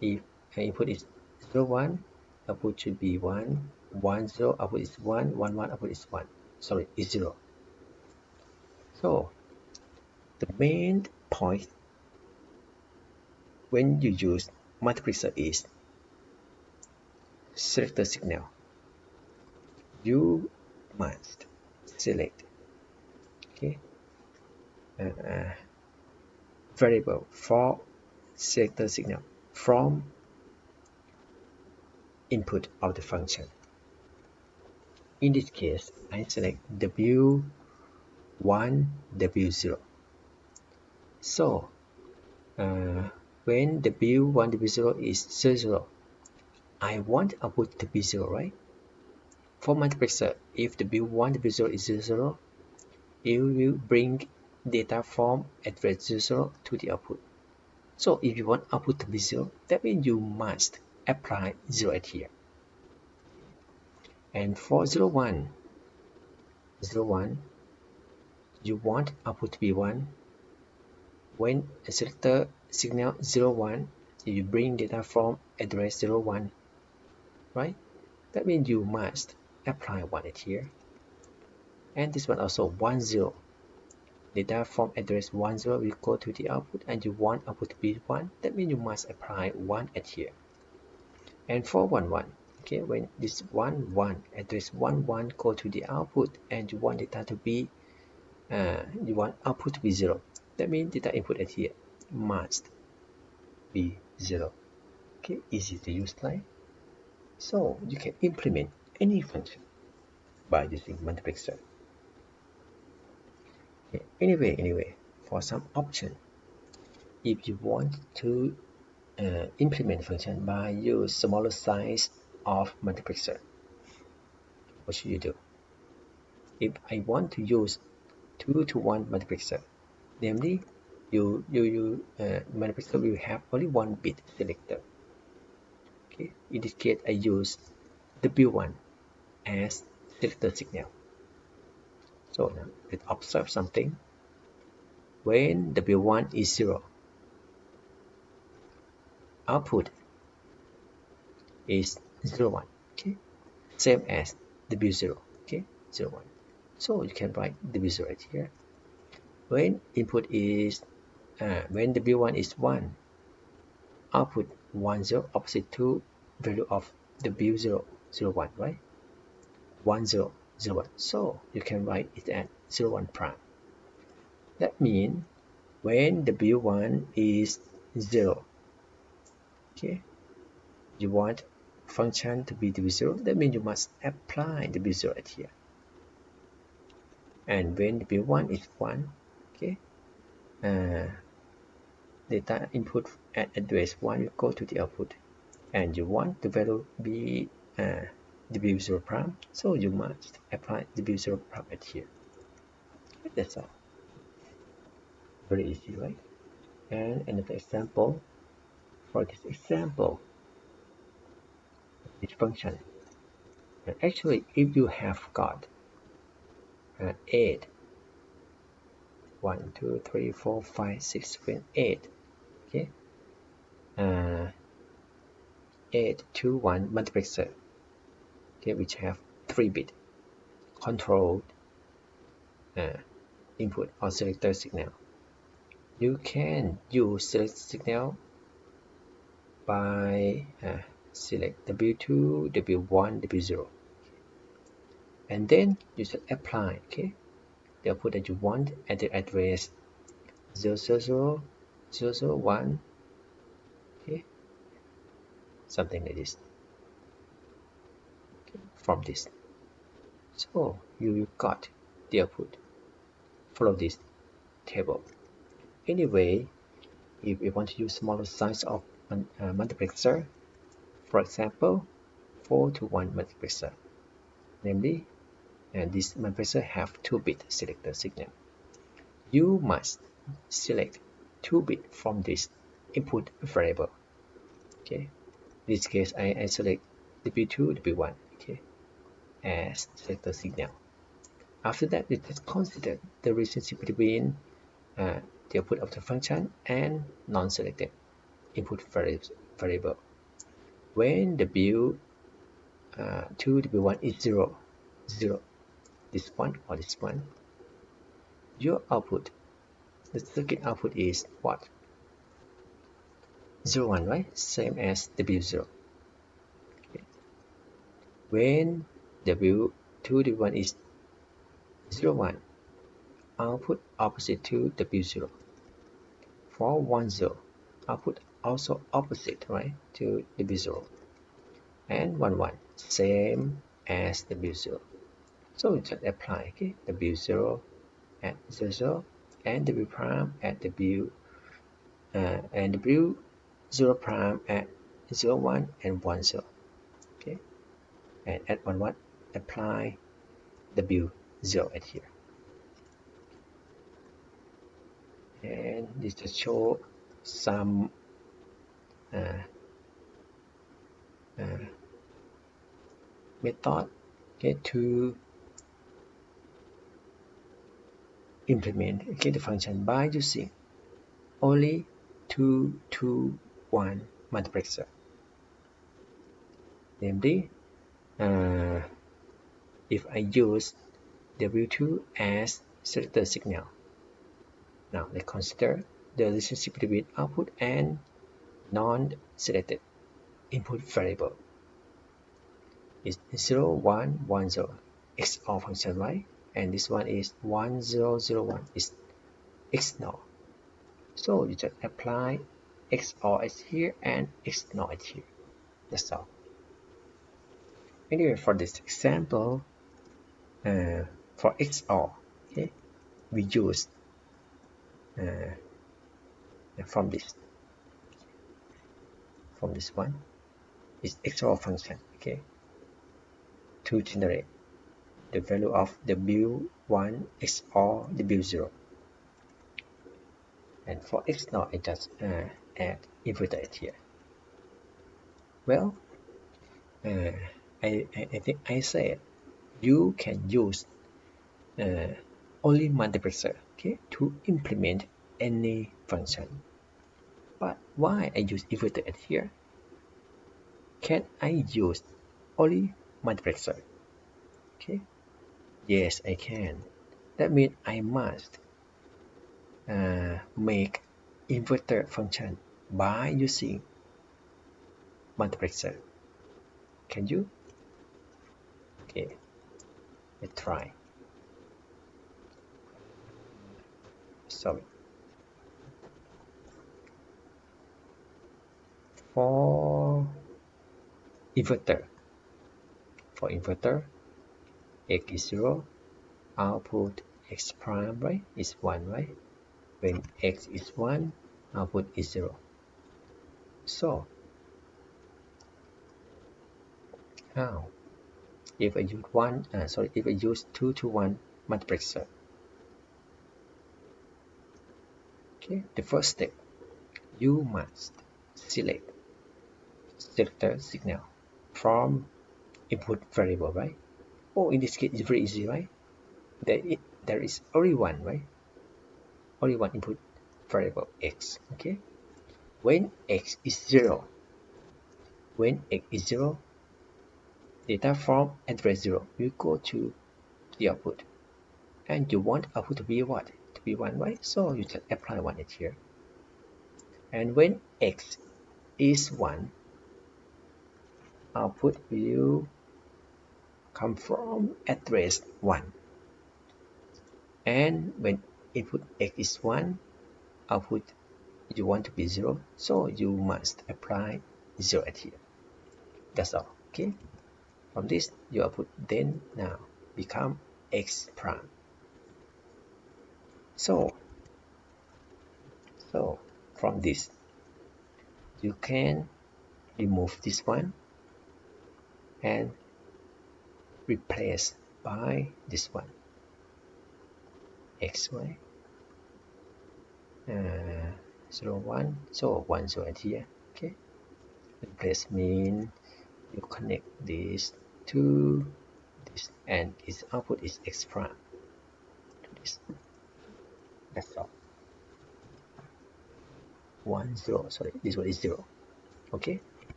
If input is 0, 1, output should be 1, 1, 0, output is 1, 1, 1, output is 1. Sorry, is 0. So, the main point when you use multiplexer is select the signal. You must select variable for selector signal from input of the function. In this case, I select W1, W0. So, when W1, W0 is 0, 0, I want output to be 0, right? For multiplexer, if W1, W0 is 0, 0, it will bring data from address 0, 0 to the output. So if you want output to be 0, that means you must apply 0 at here. And for 0, 1, 0, 1, you want output to be 1. When a selector signal 0, 1, you bring data from address 0, 1, right? That means you must apply 1 at here. And this one also 1, 0. Data from address 1, 0 will go to the output, and you want output to be 1. That means you must apply 1 at here. And for 1, 1, okay, when this 1, 1, address 1, 1 go to the output, and you want data to be, you want output to be 0. That means data input at here must be 0. Okay, easy to use, right? So you can implement any function by using multiplexer. Okay, anyway, for some option, if you want to implement function by use smaller size of multiplexer, what should you do? If I want to use 2-to-1 multiplexer, namely multiplexer will have only 1 bit selector. Okay, in this case I use W1 as selector signal. So now let's observe something. When W1 is 0, output is 0, 1. Okay, same as W0. Okay, 0, 1. So you can write W0 right here. When input is when W1 is 1, output 1, 0, opposite to value of W0, 0, 1, right? 1, 0, 0, 1. So you can write it at 0, 1 prime. That means when W1 is 0, okay, you want function to be W0, that means you must apply W0 at here. And when W1 is 1, okay, data input at address 1 will go to the output, and you want the value be W0 prime, so you must apply W0 prime at here. That's all. Very easy, right? And another example. For this example, this function, actually if you have got 8, 1, 2, 3, 4, 5, 6, 7, 8, okay, 8 to 1 multiplexer, okay, which have 3-bit controlled input or selector signal. You can use select signal by select W2, W1, W0, and then you should apply, okay, the output that you want at the address 0, 0, 0, 0, 0, 1, okay, something like this, okay, from this. So you got the output. Follow this table. Anyway, if we want to use smaller size of multiplexer, for example, 4 to 1 multiplexer, namely, this multiplexer have 2-bit selector signal. You must select 2-bit from this input variable. Okay, in this case, I select W2, W1, okay, as selector signal. After that, we just consider the relationship between the output of the function and non-selected input variable. When W2, W1 is 0, 0, this one or this one, your output, the circuit output is what? 0, 1, right? Same as W0. Okay. When W2, W1 is 0, 1, output opposite to W0. For 1, 0, output also opposite, right, to W0. And 1, 1, same as W0. So we just apply, okay, W0 at 0, 0, and W prime at W, and W0 prime at 0, 1 and 1, 0. Okay, and at 1, 1, apply W0 at here. And this just show some method, okay, to implement, okay, the function by using only 2 to 1 multiplexer. Namely, if I use W2 as selector signal, now let's consider the relationship between output and non-selected input variable. It's 0, 1, 1, 0, XOR function, right? And this one is 1, 0, 0, 1 is XNOR. So you just apply XOR at here and XNOR at here. That's all. Anyway, for this example, for XOR, okay, we use from this one is XOR function, okay, to generate the value of W1 XOR W0. And for XNOR, I just add inverter at here. Well, I think I said you can use only multiplexer, okay, to implement any function. But why I use inverter at here? Can I use only multiplexer? Okay, yes, I can. That means I must make inverter function by using multiplexer. Can you? Okay, let's try. Sorry. For inverter, x is 0, output x prime, right, is 1, right? When x is 1, output is 0. So now if I use if I use 2 to 1 multiplexer, okay, the first step, you must select selector signal from input variable, right? Oh, in this case it's very easy, right? There is only one, right? Only one input variable x. Okay, when x is 0, data from address 0 will go to the output, and you want output to be what? To be 1, right? So you just apply 1 at here. And when x is 1, output will come from address 1. And when input x is 1, output you want to be 0, so you must apply 0 at here. That's all. Okay, from this your output then now become x prime. So from this you can remove this one and replace by this one, xy 0 1, so 1 0 at here. Okay, replace mean you connect this to this, and its output is x prime to this. That's all. 1 0, sorry, this one is 0. Okay,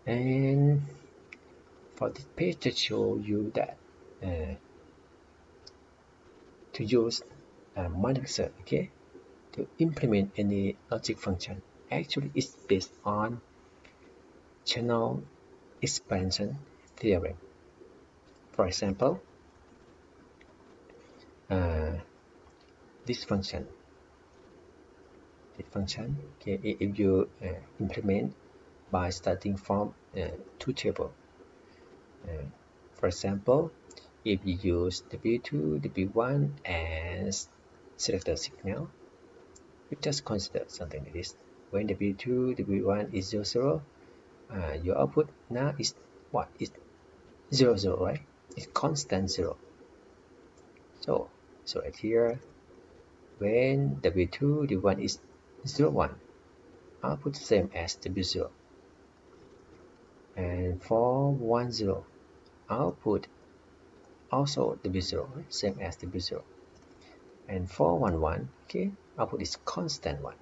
and for this page to show you that to use multiplexer, okay, to implement any logic function, actually it's based on channel expansion theorem. For example, this function, okay, if you implement by starting from two tables. For example, if you use W2, W1 as selector signal, you just consider something like this. When W2, W1 is 0, 0, your output now is what? Is 0, 0, right? It's constant 0. So right here, when W2, W1 is 0, 1, output same as W0. And for 1, 0, output also W0, right? Same as W0. And for 1 1, okay, output is constant 1,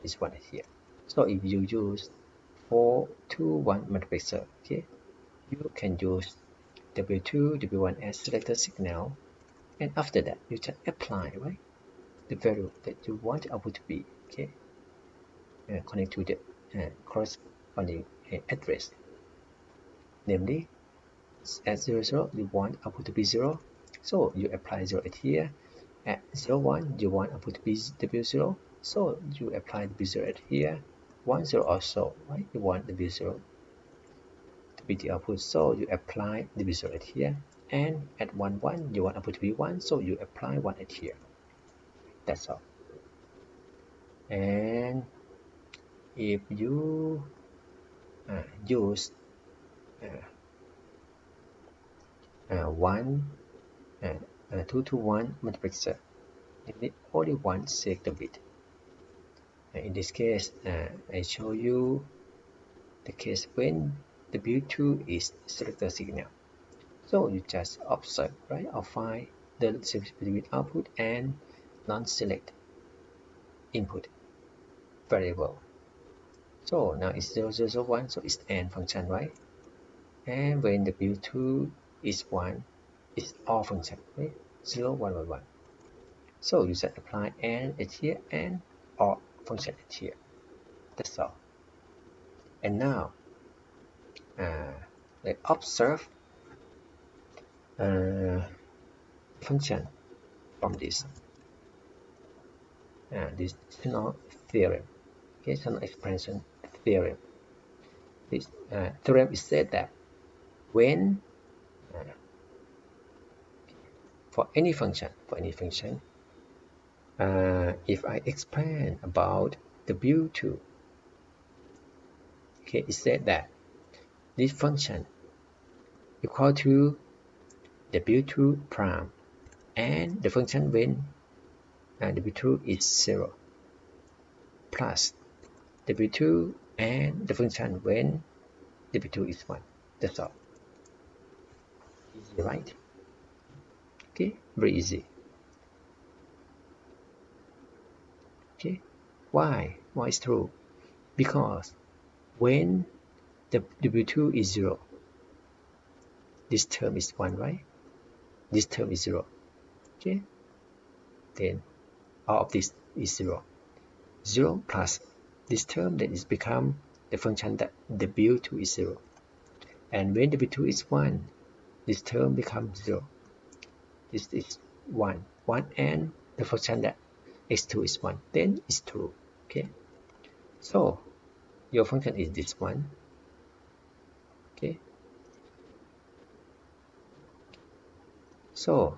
is 1 here. So if you use 4 2 1 multiplexer, okay, you can use W2 W1 as selector signal, and after that you just apply, right, the value that you want output to be, okay, connect to the corresponding address, namely at 0 0 you want output to be 0, so you apply 0 at here. At 0 1 you want output to be W0, so you apply W0 at here. 1 0 also, right, you want W0 to be the output, so you apply W0 at here. And at 1 1 you want output to be 1, so you apply 1 at here. That's all. And if you use 2 to 1 multiplexer, you need only one selector bit. In this case, I show you the case when W2 is selector signal. So you just observe, right, or find the difference between output and non-select input variable. So now it's 0 0 0 1, so it's AND function, right? And when W2 is 1, it's OR function, right? 0 1 1 1. So you just apply AND at here and OR function at here. That's all. And now let's observe function from this Chennai theorem. Okay, Chennai expansion theorem. This theorem is said that when for any function, if I expand about W2, okay, it said that this function equal to W2 prime and the function when W2 is 0 plus W2 and the function when W2 is 1. That's all. Easy, right? Okay, very easy. Okay, why is true? Because when the W2 is 0, this term is 1, right? This term is 0. Okay, then all of this is 0. 0 plus this term, then it becomes the function that W2 is 0. And when W2 is 1, this term becomes 0. This is 1. 1 and the function that x2 is 1. Then it's true. Okay. So your function is this one. Okay. So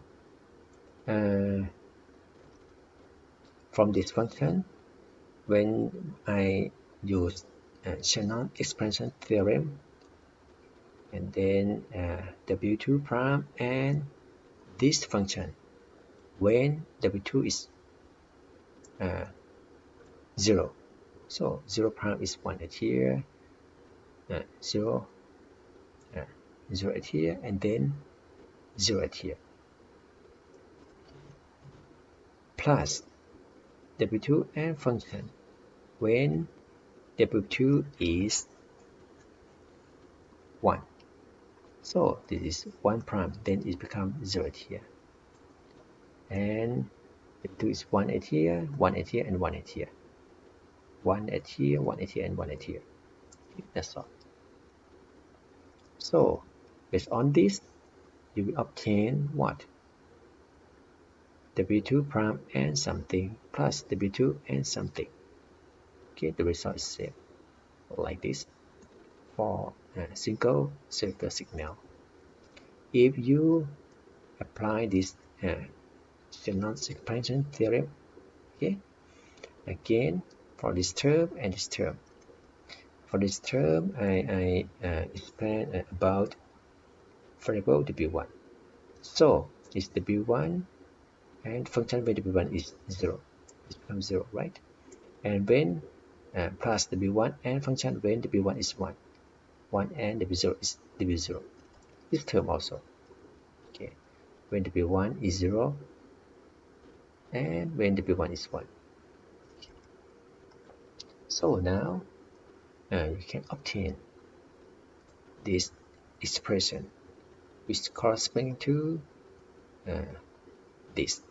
from this function, when I use Chennai expansion theorem, and then W2 prime and this function when W2 is 0. So 0 prime is 1 at here, 0, 0 at here, and then 0 at here. Plus W2 and function when W2 is 1. So this is 1 prime, then it becomes 0 at here. And W2 is 1 at here, 1 at here, and 1 at here. 1 at here, 1 at here, and 1 at here. That's all. So based on this, you will obtain what? W2 prime and something plus W2 and something. Okay, the result is same like this for a single circular signal. If you apply this Chennai expansion theorem, okay, again for this term and this term. For this term, I explain about variable W1. So it's W1 and function when W1 is 0. It becomes 0, right? And when plus W1 and function when W1 is 1. 1 and W0 is W0. This term also. Okay. When W1 is 0 and when W1 is 1. So now you can obtain this expression which corresponds to this.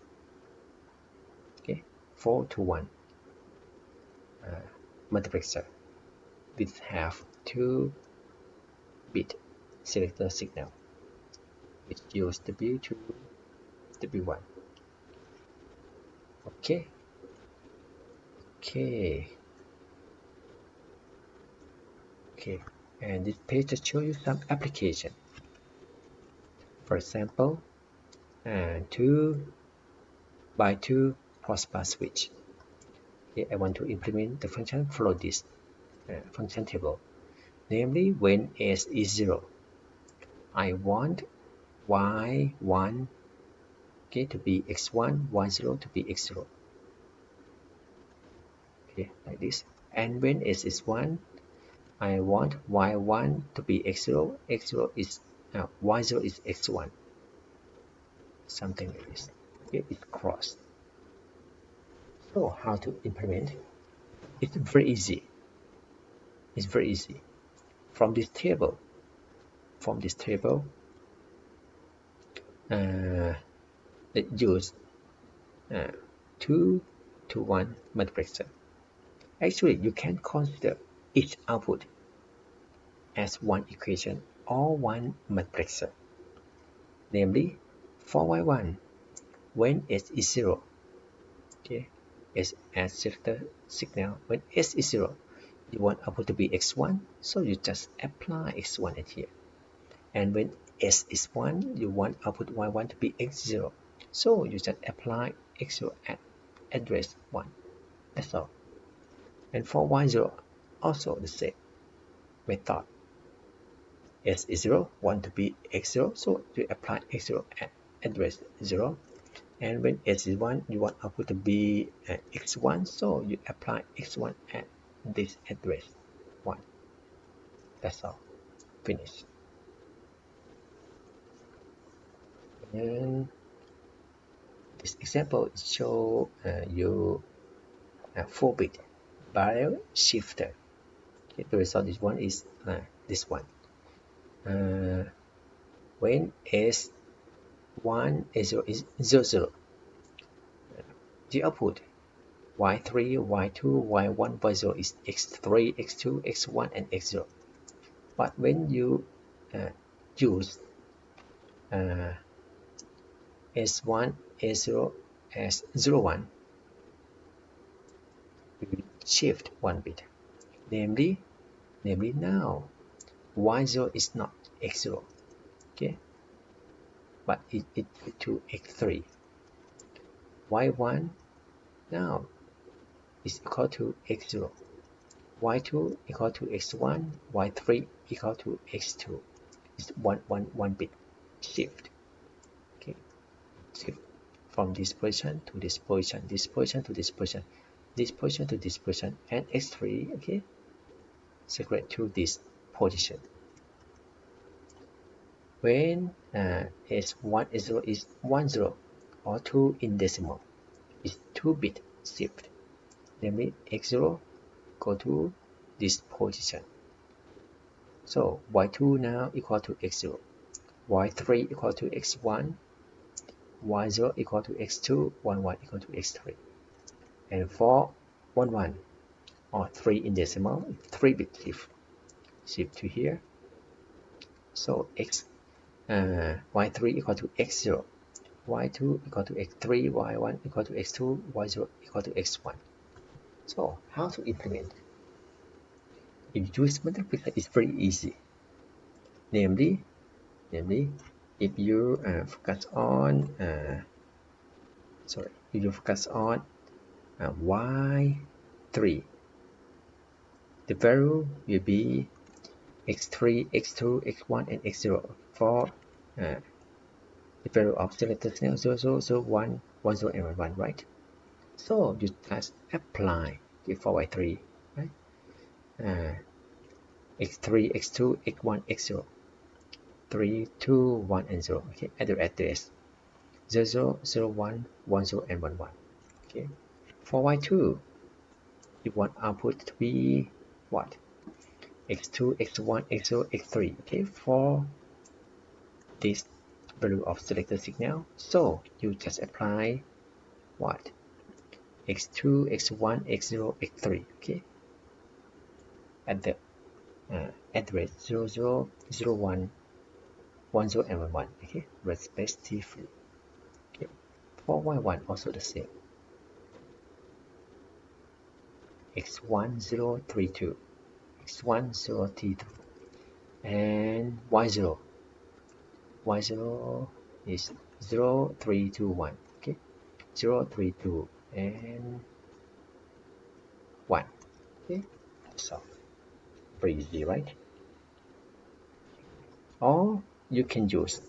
Okay, 4 to 1 multiplexer with have 2-bit selector signal which use W2, W1. Okay. And this page just show you some application. For example, 2x2 crossbar switch. Okay, I want to implement the function follow this function table. Namely, when s is 0, I want y1 okay, to be x1, y0 to be x0. Okay, like this. And when s is 1, I want y1 to be x0, x0 is y0 is x1. Something like this. Okay, it's crossed. So how to implement? It's very easy. From this table, let's use 2 to 1 multiplexer. Actually, you can consider each output as one equation or one multiplexer. Namely, for y1, when s is 0, okay, s as selector signal, when s is 0, you want output to be x1, so you just apply x1 at here. And when s is 1, you want output y1 to be x0, so you just apply x0 at address 1. That's all. And for y0, also the same method. S is 0, want to be x0, so you apply x0 at address 0. And when s is 1, you want output to be x1, so you apply x1 at this address 1. That's all. Finish. And this example show you a 4-bit barrel shifter. Okay, the result is one is this one. When S1 S0 is 0, 0, the output Y3, Y2, Y1, Y0 is X3, X2, X1, and X0. But when you use S1, S0 as 0, 1, we will shift 1 bit. Namely now Y0 is not X0, okay, but it to X3. Y1 now is equal to X0. Y2 equal to X1, Y3 equal to X2. It's one bit shift. Okay, shift from this position to this position, this position to this position, this position to this position, and X3, okay, secret to this position. When S1 S0 is 1 0 or 2 in decimal, is 2-bit shift. Namely, X0 go to this position. So Y2 now equal to X0, Y3 equal to X1, Y0 equal to X2, 1 1 equal to X3. And for 1 1 or 3 in decimal, 3-bit shift to here. So Y3 equal to X0, Y2 equal to X3, Y1 equal to X2, Y0 equal to X1. So how to implement? If you use multiplexer, it's very easy. Namely, if you focus on y3, the value will be x3, x2, x1, and x0 for the value of selected 0, 0, 0, 1, 1, 0, and 1, 1, right? So you just apply for y3, right? x3, x2, x1, x0, 3, 2, 1, and 0. Okay, at the address 0, 0, 0, 1, 1, 0, and 1, 1. Okay, for y2, you want output to be what? x2, x1, x0, x3. Okay, for this value of selected signal, so you just apply what? x2, x1, x0, x3. Okay, at the address 0, 0, 0, 1, 1, 0, and 1, 1. Okay, respectively. Okay, for y1 also the same. x1032, x1032, and y0 is 0321. Okay, 032 and 1. Okay, so pretty easy, right? Or you can use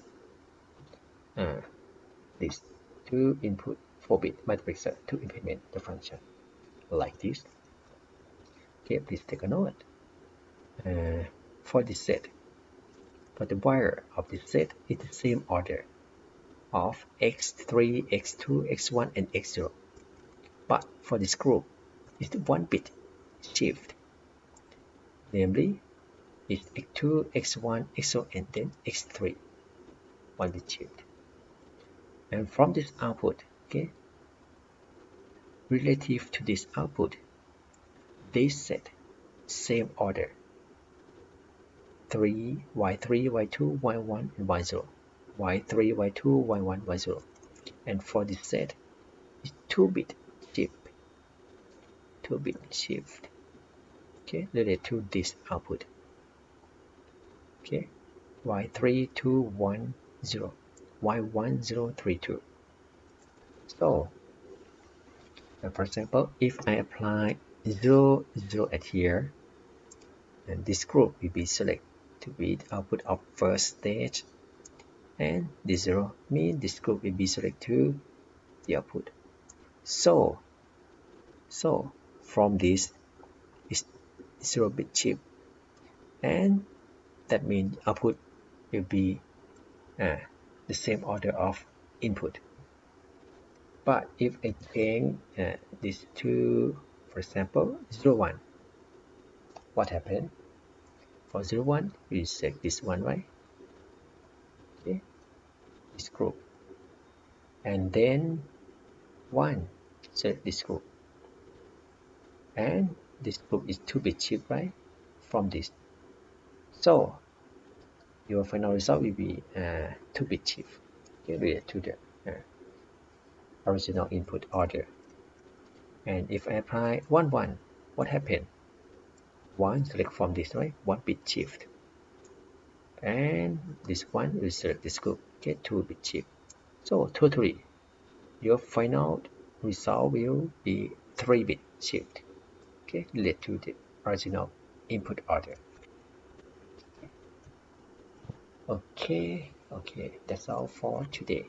this 2 input 4-bit multiplexer to implement the function like this. Okay, please take a note. For this set, for the wire of this set is the same order of x3, x2, x1, and x0. But for this group, it's 1-bit shift. Namely, it's x2, x1, x0, and then x3. 1-bit shift. And from this output, okay, relative to this output, this set same order 3 y3 y2 y1 and y0 y3 y2 y1 y0 and for this set it's 2-bit shift 2-bit shift okay related to this output okay y3 2 1 0 y1 0 3 2 so for example if I apply 0 0 at here and this group will be selected to be the output of first stage and this 0 means this group will be selected to the output so from this is 0-bit chip and that means output will be the same order of input but if I change this to for example 0 1 what happened for 0 1 we select this one right okay this group and then 1 select this group and this group is 2-bit chip right from this so your final result will be 2-bit chip okay, related to the original input order and if I apply 1 1 what happened 1 select from this right 1-bit shift and this one will select this group get 2-bit shift so totally your final result will be 3-bit shift okay related to the original input order okay that's all for today.